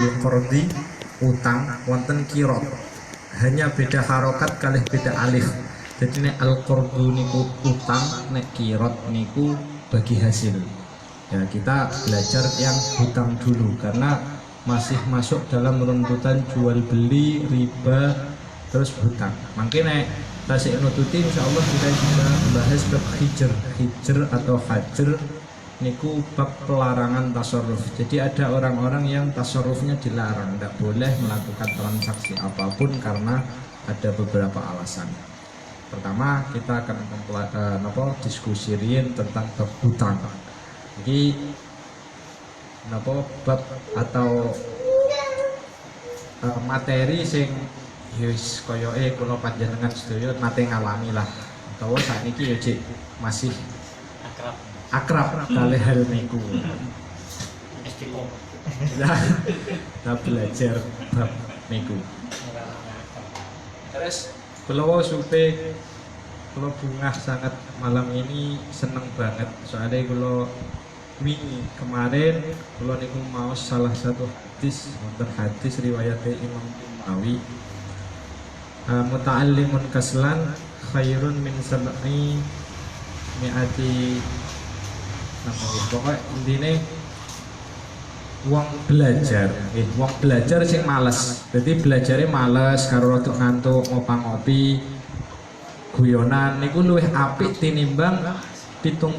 al-qardi utang wonten kirot, hanya beda harokat kalih beda alif. Jadi nek al-qardu niku utang, nek kirot niku bagi hasil. Ya kita belajar yang hutang dulu karena masih masuk dalam runtutan jual beli, riba, terus hutang. Makanya tasik nututi insyaallah kita juga bahas bab hijr atau hajr niku bab pelarangan tasarruf. Jadi ada orang-orang yang tasarrufnya dilarang, tidak boleh melakukan transaksi apapun karena ada beberapa alasan. Pertama kita akan diskusi tentang bab hutang. Jadi bab atau materi sing wis koyoke kula panjenengan sedaya nate ngalami lah, utawa sakniki ya Cik masih akrab kali hal niku. Kita belajar bab niku. Terus kula supe kula bungah sangat malam ini, seneng banget soalnya kula wingi kemarin kula niku mau salah satu hadis riwayat Imam Nawawi, muta'allimun kaslan khairun min sab'i mi'ati namanya. Pokoknya intinya wong belajar sing males. Jadi belajarnya males karo rada ngantuk ngopi guyonan niku luwih apik tinimbang 70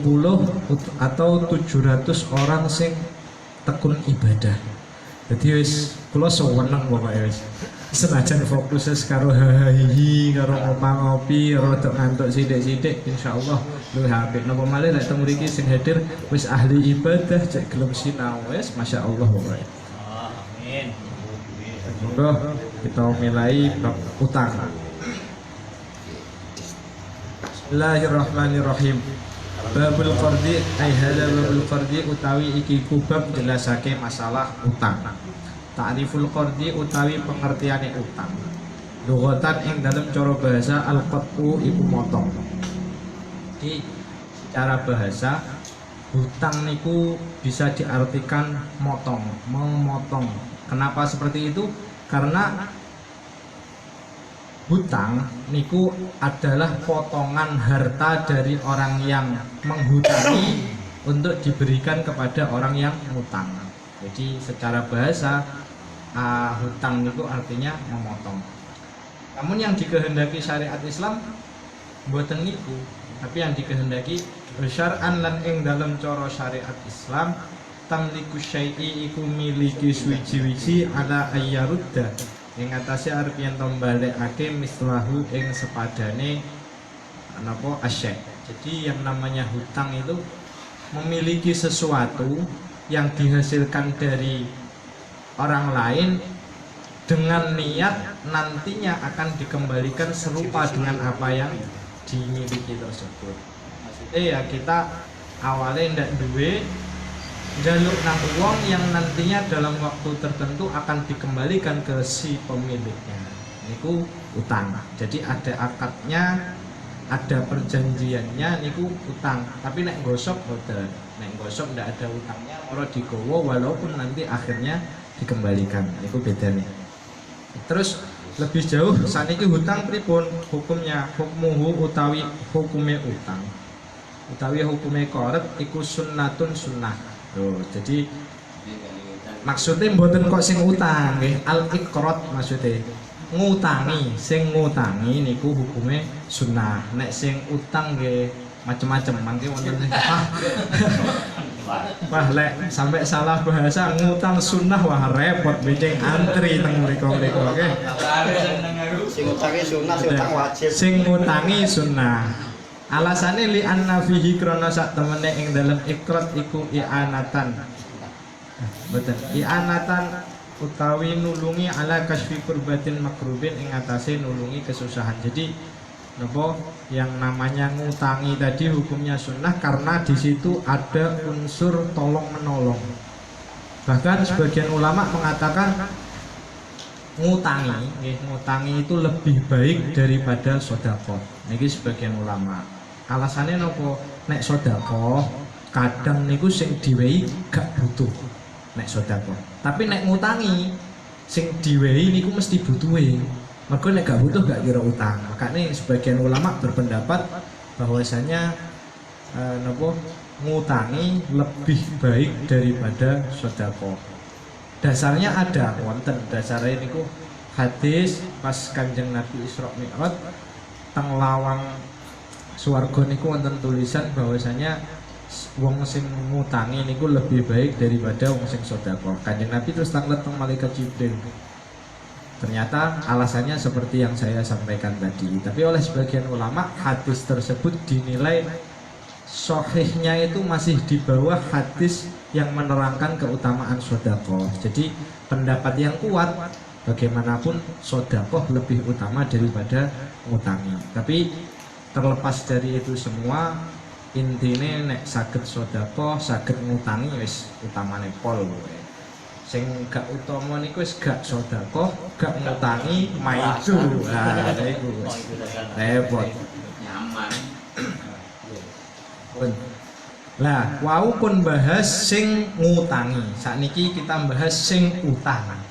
atau 700 orang sing tekun ibadah. Jadi wis kula seneng pokoke wis. Senajan fokusnya karo hahihi, karo ngopi, rada ngantuk sithik-sithik insyaallah luwih apik. Napa malih lek teng mriki sing hadir wis ahli ibadah, cek gelem sinau wis masyaallah pokoke. Amin. Monggo kita mulai bab utang. Bismillahirrahmanirrahim. Babul qardi ai hada babul qardi utawi iki kubab jelasake masalah utang. Ta'riful qardi utawi pengertiane utang. Lughatan ing dalam cara bahasa al-qat'u iku motong. Di secara bahasa hutang niku bisa diartikan motong, memotong. Kenapa seperti itu? Karena hutang niku adalah potongan harta dari orang yang menghutangi untuk diberikan kepada orang yang ngutang. Jadi secara bahasa hutang niku artinya memotong. Namun yang dikehendaki syariat Islam mboten niku, tapi yang dikehendaki syar'an lan ing dalam cara syariat Islam tamliku syai'i iku miliki suwiji-wiji ala ayyarudda ing atase arep yen to balekake mislahu ing sepadane napa asyai. Jadi yang namanya hutang itu memiliki sesuatu yang dihasilkan dari orang lain dengan niat nantinya akan dikembalikan serupa dengan apa yang dimiliki tersebut. Maksudnya ya kita awalnya ndak duwe jaluk nang wong yang nantinya dalam waktu tertentu akan dikembalikan ke si pemiliknya. Niku utang. Jadi ada akadnya, ada perjanjiannya niku utang. Tapi nek gosok boten. Nek gosok ndak ada utangnya, ora digowo walaupun nanti akhirnya dikembalikan. Niku bedane. Terus lebih jauh saniki hutang pripun hukumnya? Hukmuhu utawi hukume utang. Utawi hukume qard iku sunnatun sunnah. Jadi maksudnya mboten kok sing utang nggih, al-iqrad maksudnya ngutangi, sing ngutangi niku hukume sunnah. Nek sing utang nggih macem-macem mangke wonten sing wah lek sampai salah bahasa ngutang sunnah wah repot beceng antri teng mriko-mriko nggih. Sing ngutangi sunnah, sing utang wajib. Sing ngutangi sunnah. Alasane li anna fihi krana sak temene ing dalem iqrad iku i'anatan. Betul. I'anatan utawi nulungi ala kasfi kurbatin makrubin ing atase nulungi kesusahan. Jadi napa yang namanya ngutangi tadi hukumnya sunnah karena di situ ada unsur tolong menolong. Bahkan sebagian ulama mengatakan ngutangi itu lebih baik daripada sedekah. Niki sebagian ulama. Alasannya nopo? Nek sedekah kadang niku sing diwehi gak butuh. nek sedekah. Tapi nek ngutangi sing diwehi niku mesti butuhe. Mergo nek gak butuh gak kira utang. Makanya sebagian ulama berpendapat bahwasanya ngutangi lebih baik daripada sedekah. Dasarnya ada wonten dasarnya niku hadis pas Kanjeng Nabi Isra Mi'raj teng lawang swarga niku wonten tulisan bahwasanya wong sing ngutangi niku lebih baik daripada wong sing sedekah. Kanjeng Nabi terus tanglet teng malaikat Jibril. Ternyata alasannya seperti yang saya sampaikan tadi. Tapi oleh sebagian ulama hadis tersebut dinilai sahihnya itu masih di bawah hadis yang menerangkan keutamaan sedekah. Jadi pendapat yang kuat bagaimanapun sedekah lebih utama daripada ngutangi. Tapi terlepas dari itu semua, intine nek saged sedekah, saged ngutangi wis utamane pol. Sing gak utama niku wis gak sedekah, gak ngutangi, maidu. Nah, iku wis repot. Nyaman. Lah, wau pun bahas sing ngutangi. Sakniki kita bahas sing utang.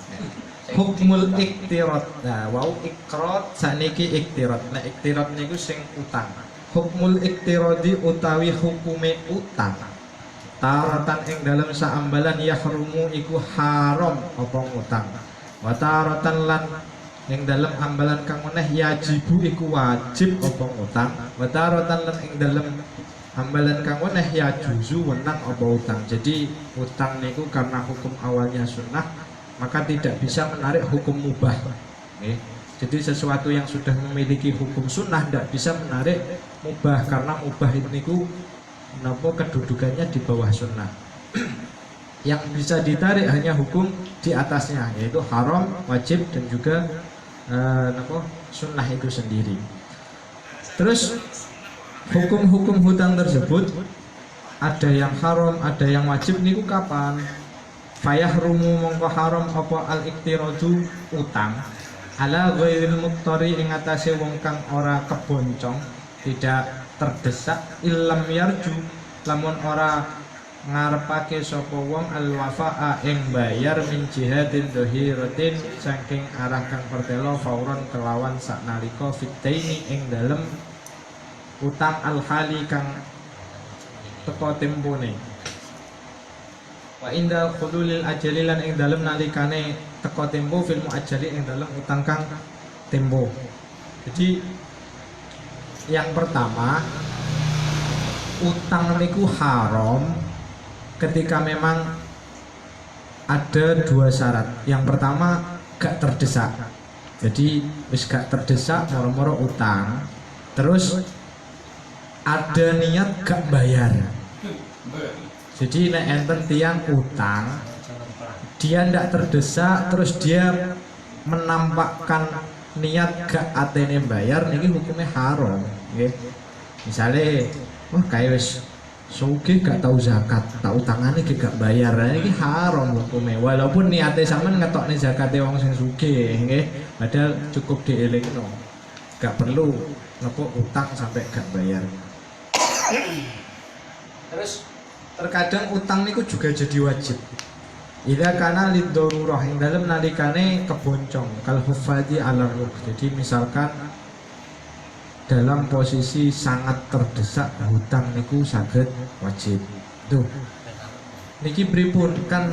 Hukmul iktirad. Nah, wau iktirad, sakniki iktirad. Nah, iktirad niku sing utang. Hukmul iktiradi utawi hukume utang. Taratan ing dalam saambalan yahrumu iku haram apa ngutang. Wa taratan lan ing dalam ambalan kang meneh yajibu iku wajib apa ngutang. Wa taratan lan ing dalam ambalan kang meneh ya juzu wenang apa utang. Jadi utang niku karena hukum awalnya sunnah maka tidak bisa menarik hukum mubah. Okay. Jadi sesuatu yang sudah memiliki hukum sunnah tidak bisa menarik mubah karena mubah itu niku napa kedudukannya di bawah sunnah. Yang bisa ditarik hanya hukum di atasnya, yaitu haram, wajib dan juga napa sunnah itu sendiri. Terus hukum-hukum hutang tersebut ada yang haram, ada yang wajib niku kapan? Fayahrumu mongko haram apa al-iktiraju utang ala ghairil muqtari ing atase wong kang ora keboncong, tidak terdesak illam yarju lamun ora ngarepake sapa wong al-wafa'a ing bayar min jihadin dhahiratin saking arah kang pertelo fauron kelawan saknalika fitaini ing dalem utang al-hali kang teko tempone. Wa inda khululil ajali lan ing dalem nalikane teko tempo fil muajjali ing dalem utang kang tempo. Jadi yang pertama, utang niku haram ketika memang ada dua syarat. Yang pertama gak terdesak. Jadi wis gak terdesak moro-moro utang. Terus ada niat gak bayar. Jadi nek enten tiang utang, dia ndak terdesak, terus dia menampakkan niat gak atene bayar, niki hukumnya haram. Nggih. Misale, wah kayak wis sugih gak tahu zakat, tak utangane gak bayar, niki haram hukumnya. Walaupun niate sampean ngetokne zakate wong sing sugih, nggih. Padahal cukup dielingno. Gak perlu nopo utang sampai gak bayar. Terus terkadang utang niku juga jadi wajib. Ida kana lidorurah yang dalam nalikane keboncong kal hufadi ala ruh. Jadi misalkan dalam posisi sangat terdesak hutang niku saged wajib. Tuh. Niki pripun kan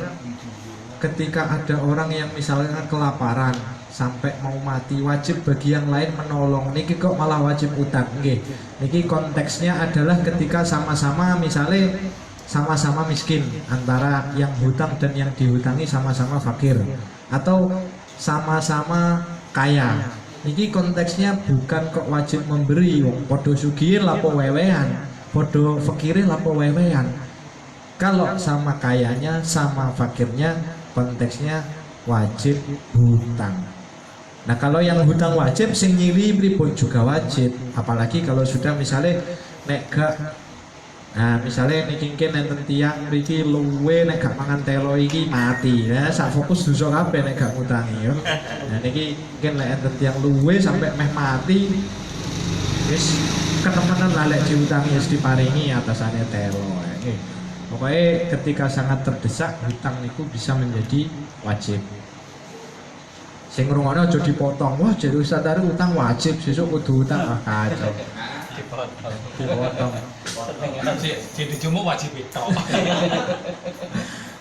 ketika ada orang yang misalnya kelaparan sampai mau mati, wajib bagi yang lain menolong. Niki kok malah wajib utang. Nggih. Niki konteksnya adalah ketika sama-sama misalnya sama-sama miskin, antara yang hutang dan yang dihutangi sama-sama fakir, atau sama-sama kaya. Niki konteksnya bukan kok wajib memberi, wong podo sugih lapo wewean, podo fakire lapo wewean. Kalau sama kayanya sama fakirnya, konteksnya wajib hutang. Nah kalau yang hutang wajib sing nyiri pripun juga wajib, apalagi kalau sudah misalnya nek gak. Nah, misalnya niki enten tiyang mriki luwe nek gak mangan telo iki mati. Nah, sak fokus dosa kabeh nek gak ngutangi yo. Nah, niki mungkin nek enten tiyang luwe sampai meh mati wis ketemenan lah lek diutangi wis diparingi atasane telo. Pokoknya ketika sangat terdesak, hutang niku bisa menjadi wajib. Sing ngrungokno aja dipotong. Wah, jadi Ustaz Ari utang wajib, sesuk kudu utang. Ah, kacau. Dipotong. Jadi cuma wajib itu.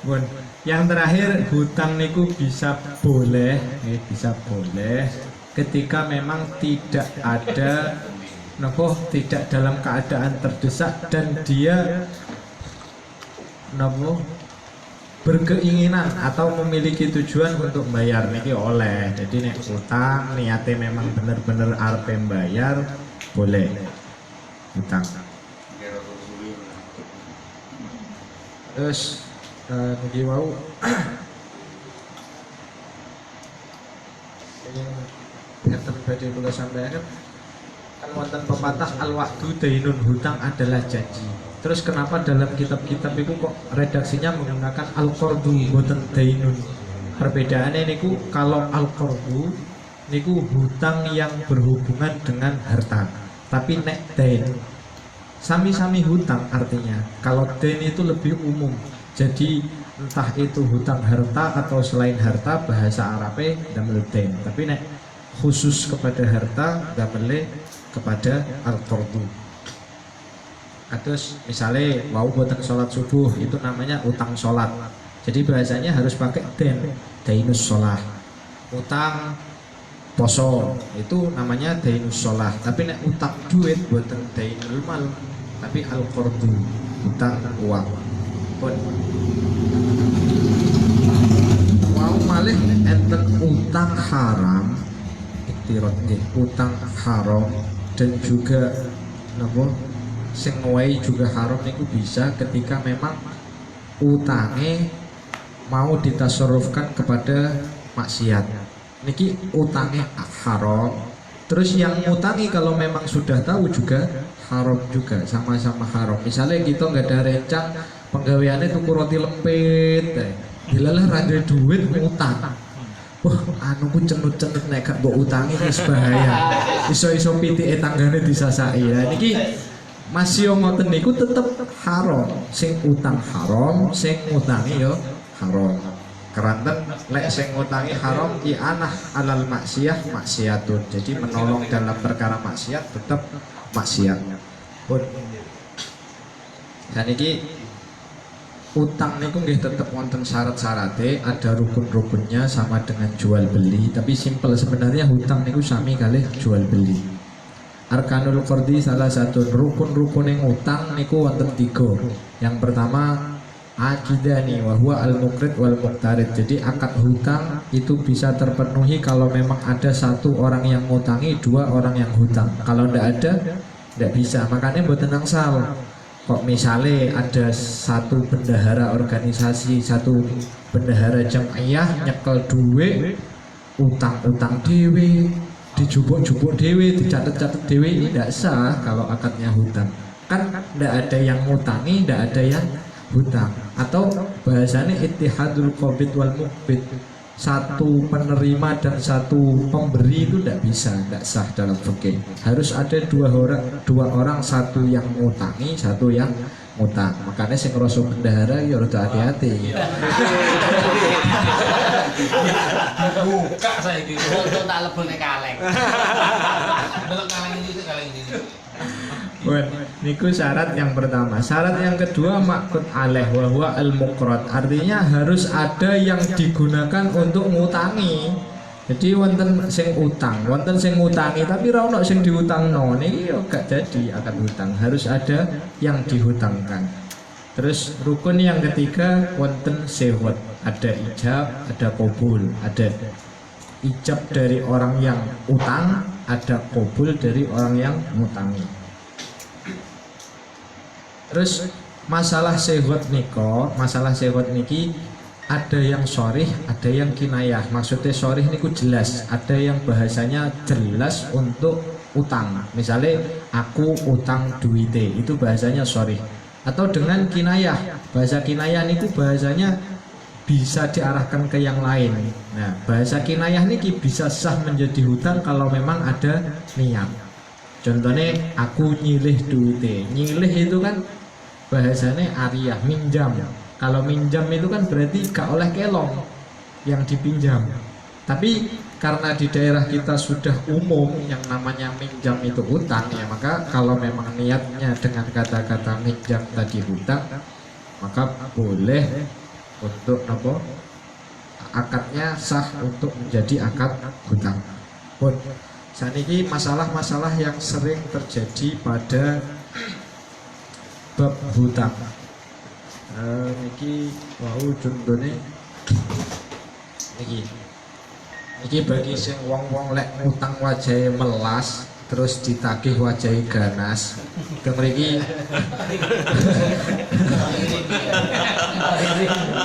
Bun. Yang terakhir, hutang niku bisa boleh, bisa boleh ketika memang tidak ada tidak dalam keadaan terdesak dan dia berkeinginan atau memiliki tujuan untuk bayar niki oleh. Jadi nek utang niatnya memang bener-bener arep bayar boleh utang. Terus niki wau ngeten badhe kula sampaikan kan wonten pepatah al-wa'du dainun, hutang adalah janji. Terus kenapa dalam kitab-kitab itu kok redaksinya menggunakan al-qardu boten dainun? Perbedaannya niku kalau al-qardu niku hutang yang berhubungan dengan harta. Tapi nek dain sami-sami hutang artinya. Kalau dain itu lebih umum. Jadi entah itu hutang harta atau selain harta bahasa Arabnya damel dain. Tapi nek khusus kepada harta damel kepada al-qardu. Terus misalnya mau boten sholat subuh itu namanya utang sholat. Jadi bahasanya harus pakai dainus sholah. Utang poso itu namanya dainus sholah. Tapi nek utang duit boten dainul mal, tapi al-qardu, utang uang. Pun wow malih enten utang haram, iktirot utang haram dan juga napa sing wae juga haram niku bisa ketika memang utange mau ditasarrufkan kepada maksiat. Niki utange haram. Terus yang utangi kalau memang sudah tahu juga haram juga, sama-sama haram. Misalnya kita nggak ada rencang penggaweannya tuku roti lempit, dilalah rada duit ngutang. Wah, anu ku cenut-cenut nek gak mbok utangi wis bahaya. Iso-iso pitike tanggane disasaki. Lah niki masih ngoten niku tetep haram. Sing utang haram, sing ngutangi yo haram. Keranten lek sing ngutangi haram i'anah alal maksiyah maksiatun. Jadi menolong dalam perkara maksiat tetap maksiat. Pun. Dan iki utang niku nggih tetep wonten syarat-syaratnya, ada rukun-rukunnya sama dengan jual beli. Tapi simpel sebenarnya hutang niku sami kalih jual beli. Arkanul qardi salah satu rukun-rukun yang utang niku wonten 3. Yang pertama akidani wa huwa al-muqrid wal muqtarid. Jadi akad hutang itu bisa terpenuhi kalau memang ada satu orang yang ngutangi, 2 orang yang hutang. Kalau ndak ada ndak bisa. Makanya mboten angsal. Kok misalnya ada satu bendahara organisasi, satu bendahara jamaah nyekel duit utang-utang dewe, dijubuk-jubuk dewe, dicatat-catat dewe, ini tidak sah kalau akadnya hutang. Kan tidak ada yang ngutangi, tidak ada yang hutang. Atau bahasanya ittihadul qabid wal muqbid, satu penerima dan satu pemberi itu tidak bisa, tidak sah dalam fikih. Harus ada dua orang, satu yang ngutangi, satu yang ngutang. Makanya sing ngrasa bendahara ya rada hati-hati. Buka saya gitu. Untuk tak lebone kaleng. Belok kaleng ini. Wen, niku syarat yang pertama. Syarat yang kedua makud alaih wa huwa al-muqrad. Artinya harus ada yang digunakan untuk ngutangi. Jadi wonten sing utang, wonten sing ngutangi, tapi ra ono sing diutangno. Niki yo gak jadi akad hutang. Harus ada yang dihutangkan. Terus rukun yang ketiga wonten sehwat. Ada ijab, ada qabul, ada ijab dari orang yang utang, ada qabul dari orang yang ngutangi. Terus masalah sehwat niki ada yang sorih, ada yang kinayah. Maksudnya sorih niku jelas, ada yang bahasanya jelas untuk utang. Misalnya aku utang duite, itu bahasanya sorih. Atau dengan kinayah, bahasa kinayah niku bahasanya bisa diarahkan ke yang lain. Nah, bahasa kinayah niki bisa sah menjadi hutang kalau memang ada niat. Contohnya aku nyilih duite. Nyilih itu kan bahasanya ariyah, minjam. Kalau minjam itu kan berarti gak oleh kelong yang dipinjam. Tapi karena di daerah kita sudah umum yang namanya minjam itu utang ya, maka kalau memang niatnya dengan kata-kata minjam tadi hutang, maka boleh untuk apa? Akadnya sah untuk menjadi akad hutang. Pun saat ini masalah-masalah yang sering terjadi pada bab hutang. Niki wau contohnya niki bagi sing wong-wong lek utang wajahe melas terus ditagih wajahe ganas. Kemriki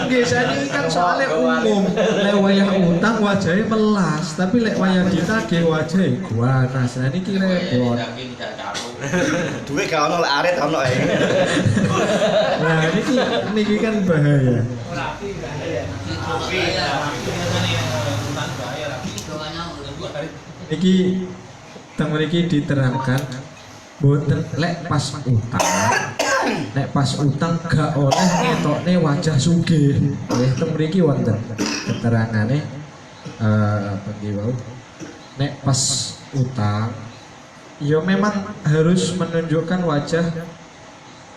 nggih sakniki kan soalnya umum. Lek wayah utang wajahe melas, tapi lek wayah ditagih wajahe ganas. Nah niki repot. Duwe gak ono lek arit ono ae. Nah niki kan bahaya. Niki teng mriki diterangkan boten lek pas utang. Nek pas utang gak oleh ngetokne wajah sugih. Nggih teng mriki wonten keterangane pundi wau. Nek pas utang ya memang harus menunjukkan wajah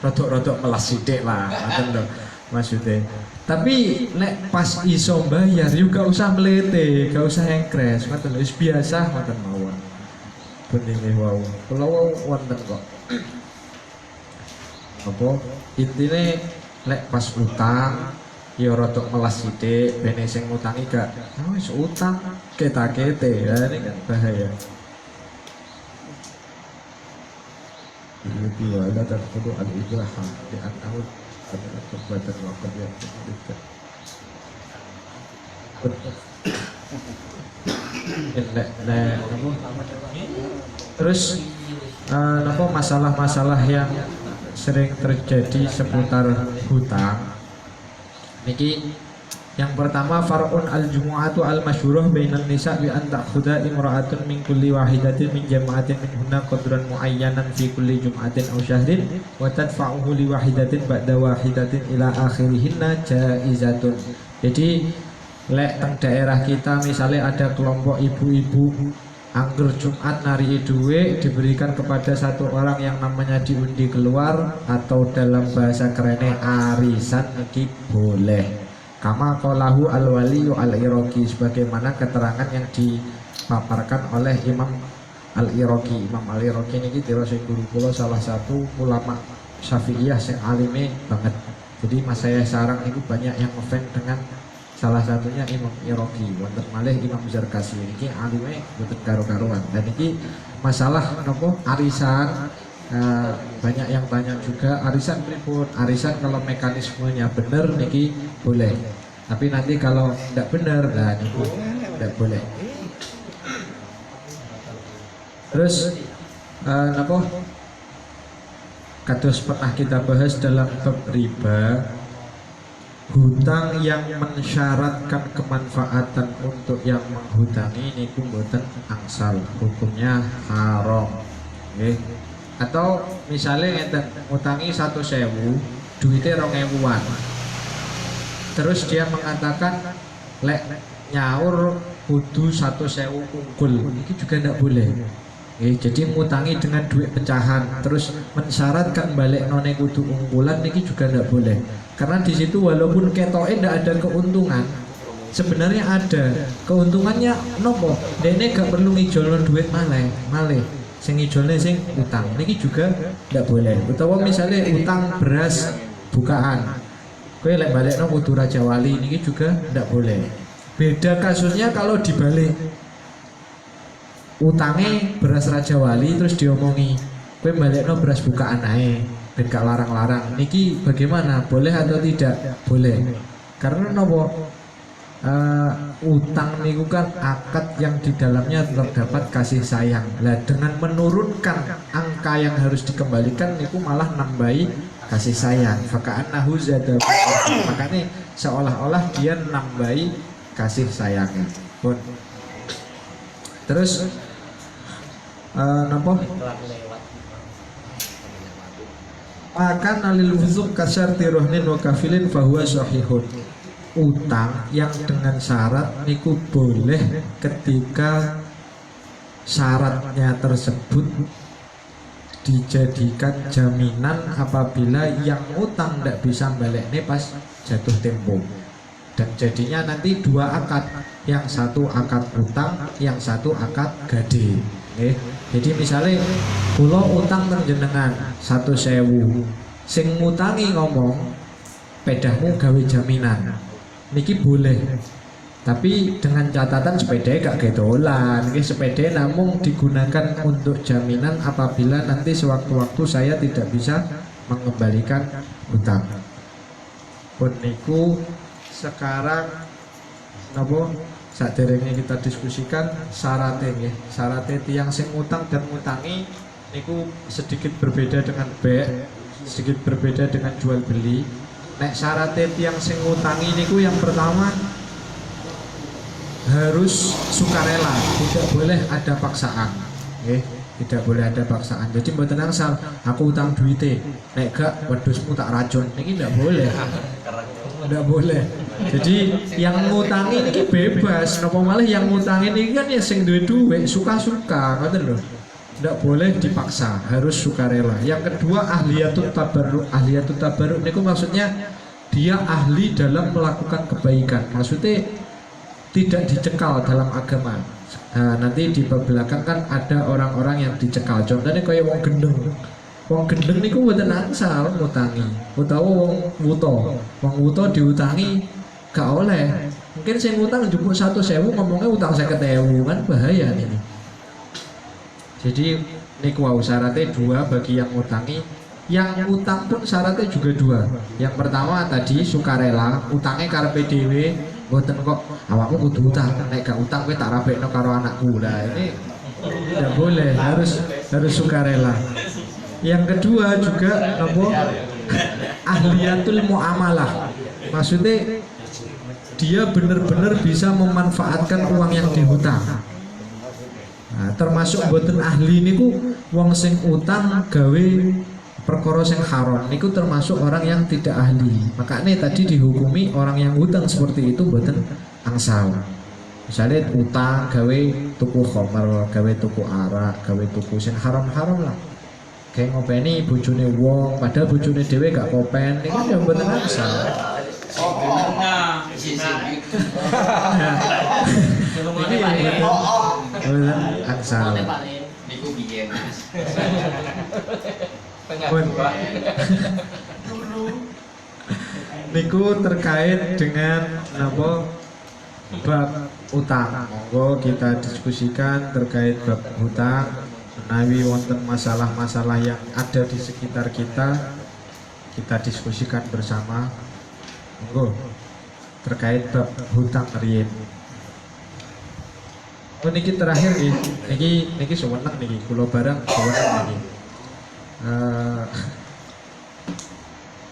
rodok-rodok melas sithik lah, ngoten lho maksudnya. Tapi nek pas iso bayar yo gak usah melete, gak usah engkres, ngoten wis biasa ngoten mawon. Bening wau. Kula wau wonten kok. Apa intine lek pas utang ya rodok melas sithik, bene sing ngutangi gak wis utang ketakete, ya ini kan bahaya. Ini wala taqulu al-ibraha di an-naud adalah kebatan wakil yang diberikan. Terus masalah-masalah yang sering terjadi seputar hutang. Niki yang pertama far'un al-jumu'atu al-masyhurah bainan nisa' bi an ta'khudha imra'atun min kulli wahidatin min jama'atin minhunna qadran muayyanan fi kulli jum'atin aw syahrin wa tadfa'uhu li wahidatin ba'da wahidatin ila akhirihinna jaizatun. Jadi lek teng daerah kita misalnya ada kelompok ibu-ibu anggur Jumat nari duwe diberikan kepada satu orang yang namanya diundi keluar atau dalam bahasa kerennya arisan, iki boleh. Kama qalahu al-waliyu al-Iraqi, sebagaimana keterangan yang dipaparkan oleh Imam al-Iraqi. Imam al-Iraqi ini kira sing guru kula salah satu ulama Syafi'iyah sing alime banget. Jadi Mas saya sarang itu banyak yang ngefans dengan salah satunya Imam Iraqi. Wonten malih Imam Zarkasi iki alime boten karo-karuan. Dan iki masalah nopo arisan. Banyak yang tanya juga arisan pripun. Arisan kalau mekanismenya benar niki boleh, tapi nanti kalau tidak benar nah niki tidak boleh. Terus kados pernah kita bahas dalam bab riba, hutang yang mensyaratkan kemanfaatan untuk yang menghutangi niku mboten angsal, hukumnya haram. Okay. Atau misalnya ngeten ngutangi 1.000, duitnya 2.000-an. Terus dia mengatakan lek nyaur kudu 1.000 unggul, ini juga tidak boleh. Jadi ngutangi dengan duit pecahan, terus mensyaratkan balik none kudu unggulan, ini juga tidak boleh. Karena di situ walaupun ketoknya tidak ada keuntungan, sebenarnya ada keuntungannya nopo. Dene gak perlu ngijolno duit malih. Sing ngijolne sing utang niki juga ndak boleh. Utawa misalnya utang beras bukaan, kowe lek balekno kudu Raja Wali, niki juga ndak boleh. Beda kasusnya kalau dibalik, utangnya beras Raja Wali terus diomongi kowe balekno beras bukaan ae, ben gak larang-larang. Niki bagaimana? Boleh atau tidak? Boleh. Karena nopo? Utang niku kan akad yang di dalamnya terdapat kasih sayang. Lah dengan menurunkan angka yang harus dikembalikan niku malah nambahi kasih sayang. Faka'annahu zada. Makanya seolah-olah dia nambahi kasih sayangnya. Pun. Terus napa? akan alil wuzuk kasyarti rohnin wa kafilin fahuwa sahihun. Utang yang dengan syarat niku boleh ketika syaratnya tersebut dijadikan jaminan apabila yang utang tidak bisa balik nih pas jatuh tempo, dan jadinya nanti dua akad, yang satu akad utang, yang satu akad gade. Jadi misalnya kulo utang terjenengan 1.000, sing ngutangi ngomong pedahmu gawe jaminan niki boleh, tapi dengan catatan sepeda gak gedolan. Ini sepeda namun digunakan untuk jaminan apabila nanti sewaktu-waktu saya tidak bisa mengembalikan hutang. Pun niku sekarang napa saderenge kita diskusikan syaratnya nggih. Syaratnya tiyang sing utang dan ngutangi niku sedikit berbeda dengan sedikit berbeda dengan jual beli. Nek syaratnya tiyang sing ngutangi niku yang pertama harus sukarela, tidak boleh ada paksaan. Tidak boleh ada paksaan. Jadi mboten angsal aku utang duite, nek gak wedhusmu tak racun. Niki ndak boleh. Ndak boleh. Jadi yang ngutangi niki bebas, napa malah yang ngutangi niki kan ya sing duwe duit suka-suka, ngoten lho. Ndak boleh dipaksa, harus sukarela. Yang kedua ahliyatut tabarruk. Ahliyatut tabarruk niku maksudnya dia ahli dalam melakukan kebaikan. Maksudnya tidak dicekal dalam agama. Nah, nanti di belakang kan ada orang-orang yang dicekal. Contohnya kayak wong gendeng. Wong gendeng niku mboten angsal ngutangi. Utawa wong wuto. Wong wuto diutangi gak oleh. Mungkin sing ngutang njupuk 1.000 ngomongnya utang 50.000 kan bahaya nih. Jadi niku wau syaratnya dua bagi yang ngutangi. Yang utang pun syaratnya juga dua. Yang pertama tadi sukarela, utangnya karepe dhewe. Mboten kok awakmu kudu utang, nek gak utang kowe tak rabekno karo anakku. Lah ini tidak boleh, harus sukarela. Yang kedua juga apa? Ahliyatul muamalah. Maksudnya dia benar-benar bisa memanfaatkan uang yang dihutang. Nah, termasuk mboten ahli niku wong sing utang gawe perkara sing haram niku termasuk orang yang tidak ahli. Makanya tadi dihukumi orang yang utang seperti itu mboten angsal. Misalnya utang gawe tuku khamar, gawe tuku arak, gawe tuku sing haram-haram lah. Kayak ngopeni bojone wong padahal bojone dhewe gak kopen, niku ya mboten angsal. Ini mboten angsal. Niku biyen Mas. Niku terkait dengan apa bab utang. Monggo kita diskusikan terkait bab utang. Menawi wonten masalah-masalah yang ada di sekitar kita diskusikan bersama. Monggo terkait bab hutang riyen. Oh niki terakhir niki sewenang niki kula bareng sewenang niki.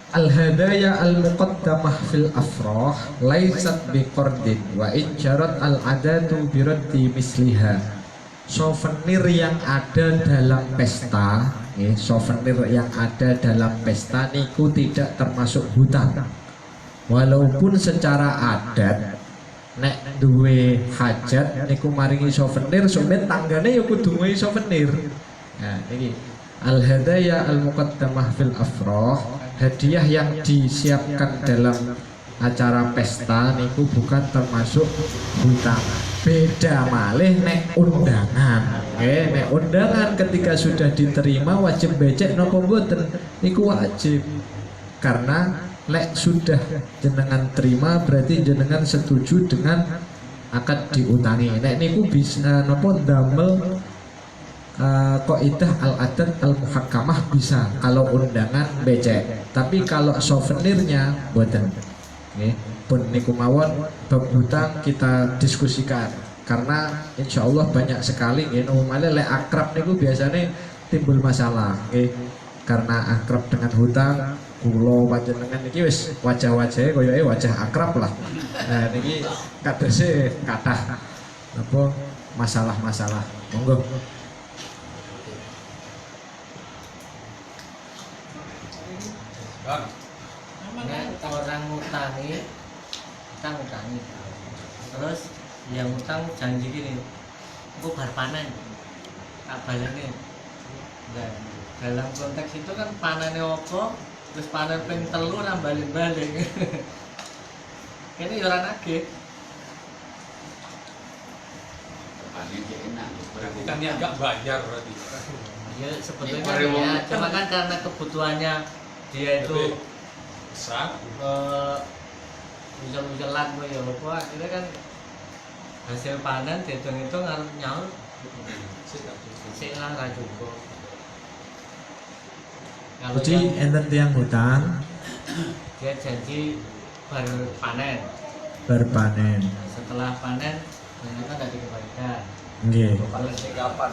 Al-hadaya al-muqaddamah fil afrah laysat biqardin wa injarat al-adatu biraddi misliha. Souvenir yang ada dalam pesta, souvenir yang ada dalam pesta niku tidak termasuk hutang. Walaupun secara adat nek duwe hajat niku maringi souvenir, sampeyan tanggane ya kudu duwe souvenir. Nah, niki al-hadaya al-muqaddamah fil afrah, hadiah yang disiapkan dalam acara pesta niku bukan termasuk hutang. Beda malih nek undangan. Nek undangan ketika sudah diterima wajib becek napa mboten? Niku wajib. Karena lek sudah jenengan terima berarti jenengan setuju dengan akad diutangi. Nek niku bisa napa damel kaidah al-adat al-muhakkamah bisa kalau undangan becek, tapi kalau souvenirnya mboten. Nggih, pun niku mawon bab hutang kita diskusikan karena insyaallah banyak sekali nggih umumane lek akrab niku biasanya timbul masalah nggih. Karena akrab dengan hutang, kula panjenengan iki wis wajah-wajahe koyoke wajah akrab lah. Nah niki kadose kathah apa masalah-masalah. Monggo. Kan. Nek orang ngutangi, kita ngutangi. Terus yang ngutang janji gini, aku bar panen, tak baleni. Nah, dalam konteks itu kan panennya opo, terus panen ping 3 nang balik-balik. Ini ora nagih. Berarti kan dia nggak bayar berarti. Ya sebetulnya ya, cuma kan karena kebutuhannya dia itu Besar. usul-usulan kok ya apa akhirnya kan hasil panen dihitung-hitung harus nyaur sik lah ra cukup. Kalau Jadi enten tiang hutang dia janji berpanen, berpanen. setelah panen ternyata tidak dikembalikan. Nggih. Panen kapan?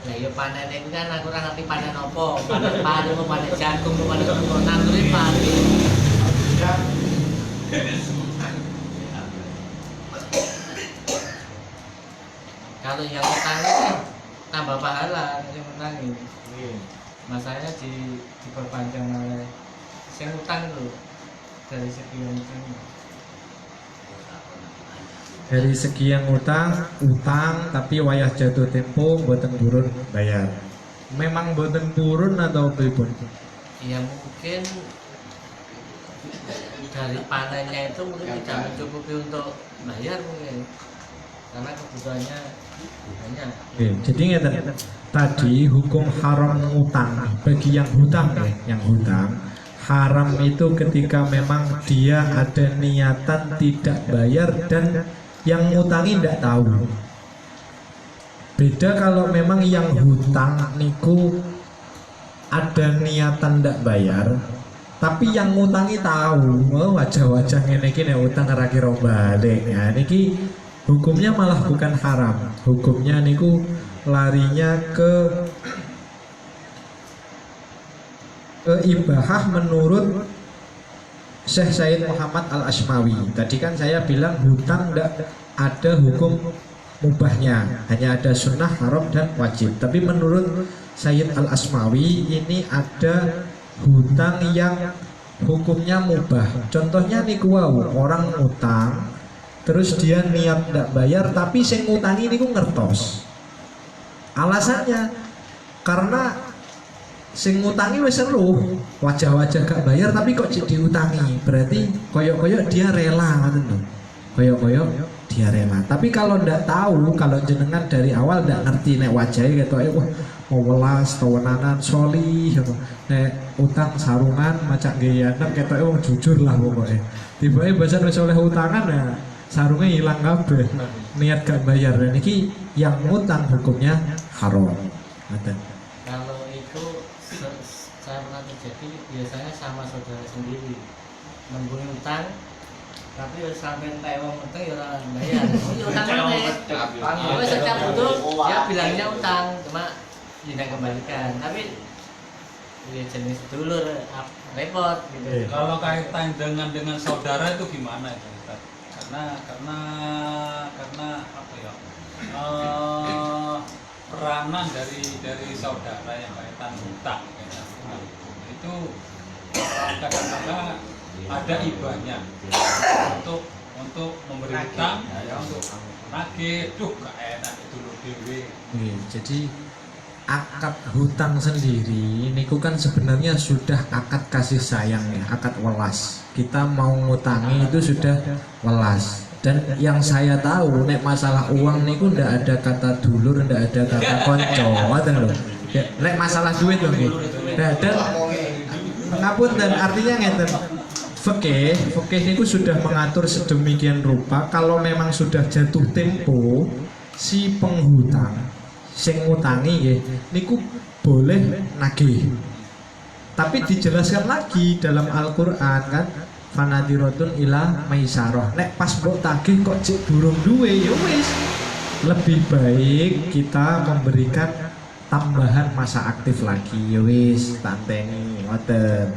Lah ya panen itu kan aku ora ngerti panen apa, panen padu, apa panen jagung, apa panen apa, nangure padi. Kalau yang utang kan tambah pahala yang menangi. Masalahnya diperpanjang oleh yang utang itu dari segi yang utang. Dari segi yang utang tapi wayah jatuh tempo boten purun bayar. Memang boten purun atau pripun? Ya mungkin dari panennya itu mungkin tidak mencukupi untuk bayar mungkin karena kebutuhannya banyak. Oke, jadi ngeten. Tadi hukum haram utang bagi yang hutang ya, yang hutang haram itu ketika memang dia ada niatan tidak bayar dan yang ngutangi tidak tahu. Beda kalau memang yang hutang niku ada niatan tidak bayar, tapi yang ngutangi tahu, oh wajah-wajah ngene iki nek utang ora kira balik. Ya niki hukumnya malah bukan haram. Hukumnya niku larinya ke ibahah menurut Syekh Said Muhammad Al-Asmawi. Tadi kan saya bilang hutang tidak ada hukum mubahnya, hanya ada sunnah, haram dan wajib. Tapi menurut Sayyid Al-Asmawi ini ada hutang yang hukumnya mubah. Contohnya niku wau, orang utang terus dia niat tidak bayar tapi sing ngutangi niku ngertos. Alasannya karena sing ngutangi wis seru, wajah-wajah gak bayar tapi kok diutangi. Berarti koyok-koyok dia rela ngoten lho. Koyok-koyok dia rela. Tapi kalau ndak tahu, kalau jenengan dari awal ndak ngerti nek wajahnya ketoke wah mau welas tawanan soli nek utang sarungan macak gayanan ketoke wong jujur lah pokoknya. Tiba-tiba bahasa wis oleh utangan ya sarungnya hilang kabeh. Niat gak bayar. Dan iki yang utang hukumnya haram. Ngoten. Kalau itu saya pernah terjadi biasanya sama saudara sendiri nembung utang tapi sampai entek wong utang ya ora bayar. Ini utang mana? Oh setiap butuh dia bilangnya utang cuma tidak kembalikan tapi ya jenis dulur repot gitu. Kalau kaitan dengan saudara itu gimana itu Ustaz? Karena apa ya? Peranan dari saudara yang kaitan hutang itu kadang-kadang ada ibanya untuk memberi hutang ya untuk nagih, duh gak enak itu loh dewe. Jadi akad hutang sendiri niku kan sebenarnya sudah akad kasih sayang ya, akad welas. Kita mau ngutangi itu sudah welas. Dan yang saya tahu nek masalah uang niku ndak ada kata dulur, ndak ada kata konco, ngoten lho. Ya, nek masalah duit lho nggih. Dan ngapun dan artinya ngeten. Fikih niku sudah mengatur sedemikian rupa kalau memang sudah jatuh tempo si penghutang sing ngutangi nggih niku boleh nagih. Tapi dijelaskan lagi dalam Al-Qur'an kan fanadiratun ila maisarah. Nek pas mbok tagih kok cek durung duwe ya wis. Lebih baik kita memberikan tambahan masa aktif lagi ya wis tanteni ngoten.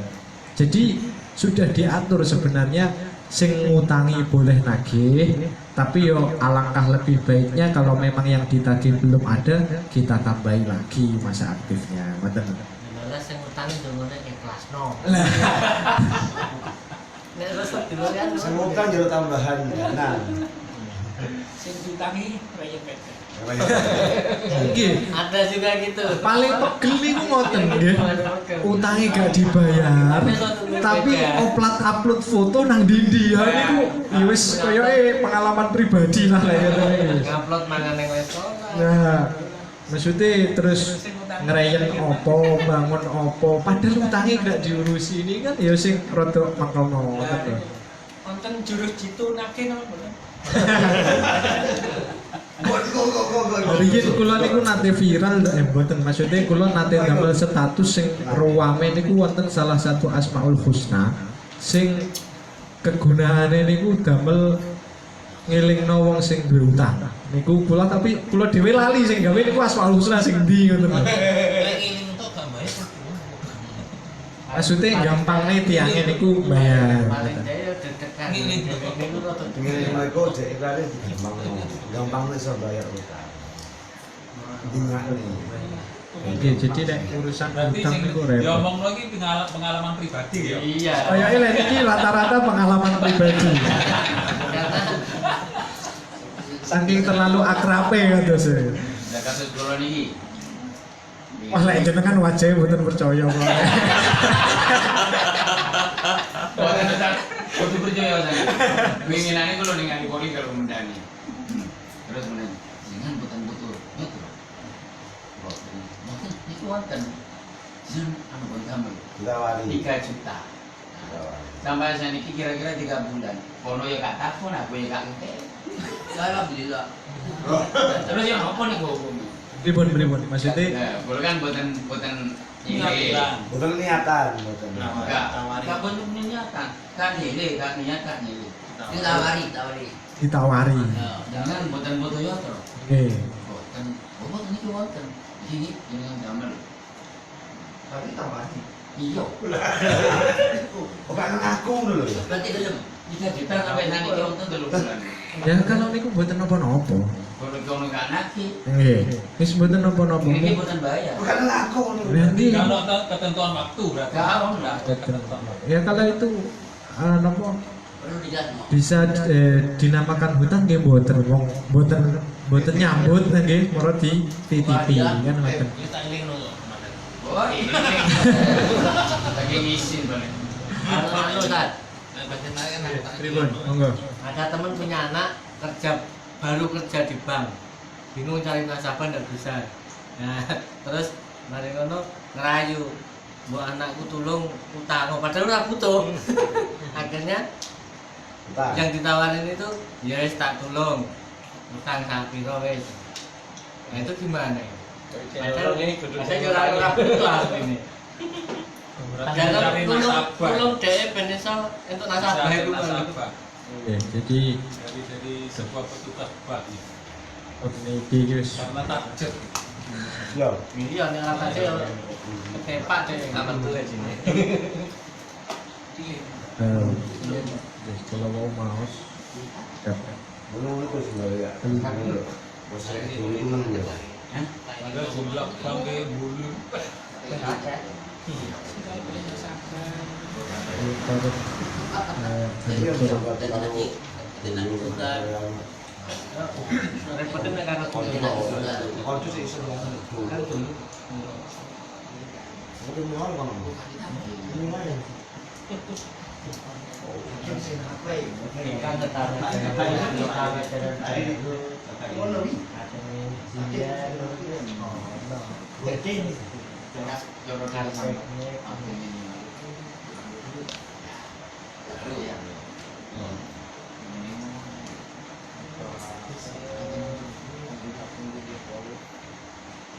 Jadi sudah diatur sebenarnya sing ngutangi boleh nagih, tapi yo alangkah lebih baiknya kalau memang yang ditagih belum ada kita tambahi lagi masa aktifnya. Ngoten. Malah sing ngutangi dongone ikhlas. no. Nek resep dulu kan. Sing utang jero tambahan dana. Sing diutangi raya pete. Nggih. Ada juga gitu. Paling pegel niku ngoten nggih. Utange gak dibayar. Tapi oplat upload foto nang dindi ya niku ya wis koyoke pengalaman pribadi lah ya ngene. Ngupload mangane restoran. Nah, maksudnya terus ngerayain opo, bangun opo, padahal utangnya gak diurusi ini kan ya sing rada mangkono ngoten lho. Wonten jurus jitu nake napa mboten? Riyen kula niku nate viral mboten maksudnya kula nate damel status sing ruwame niku wonten salah satu Asmaul Husna sing kegunaane niku damel ngelingno wong sing duwe utang. Niku kula tapi kula dhewe lali sing gawe niku Asmaul Husna sing ndi ngoten lho. Maksudnya gampangnya tiangnya niku bayar. Paling jaya dedekan. Niku rada Ngene mergo dek ikrare gampang iso bayar utang. Dinyakni. Oke, jadi nek urusan Berarti utang sing niku repot. diomong lagi pengalaman pribadi ya. Iya. Kayaknya lek iki rata-rata pengalaman pribadi. Karena Saking terlalu akrabe kados. Lah kasus kula niki. Wah, lek jenengan wajahnya mboten percaya kok. Kudu percaya saya. Winginane kula ning Poli karo mendani. Terus menen, jangan betul-betul. Betul. Mboten niku wonten. Jan anu pun tambah Ditawari. 3 juta. Sampai saniki kira-kira 3 bulan. Kono ya gak takon, aku ya gak ngerti. Alhamdulillah. Terus yang apa nih kok? Pripun maksudnya Nah, kula kan boten ini. Bukan niatan, bukan. Enggak bentuk niatan. Kan ini, kan niat kan ini. Ditawari. ditawari. Jangan boten-boten ya terus. Nggih. Boten, boten niki wonten. Sini jenengan damel. Tapi tawari. Iya. Bukan aku dulu ya. Berarti gelem. 3 juta sampai nang iki wonten 3 bulan. Ya kalau niku mboten napa-napa. Kalau kono gak naki, Nggih. Wis mboten napa-napa. ini boten bayar. Bukan aku dulu. Berarti Kalau ketentuan waktu berarti. Gak ono. Ketentuan waktu. ya kalau itu napa Perlu digas. bisa dinamakan hutang nggih mboten wong mboten nyambut nggih moro di PTP kan ngoten. Kita eling dulu. Oh, ini. Lagi ngisin balik. anu Ustaz, Pripun? Monggo. ada teman punya anak baru kerja di bank, bingung cari nasabah nggak bisa. Nah, terus mari ngono ngerayu, bu anakku tulung utang, padahal udah butuh. Akhirnya yang ditawarin itu ya wis tak tulung utang sak piro wis. Nah itu gimana? Padahal saya butuh ini. Padahal tulung deh ben iso entuk nasabah itu. Oke, jadi Jadi sebuah petugas bank ya. niki guys. Karena takjub. Yo. Iya nek ora aja ketepak deh. Kapan tuh sini? Guys, kalau mau mouse dapat. Belum itu sebenarnya. Bos dulu menang ya. Ada jumlah bank kayak bulu. Iya, dapat kalau Repotnya nek karena Konco sih iso dulu. Kan dulu. Udah mahal kan? Ini mana? kan tetangga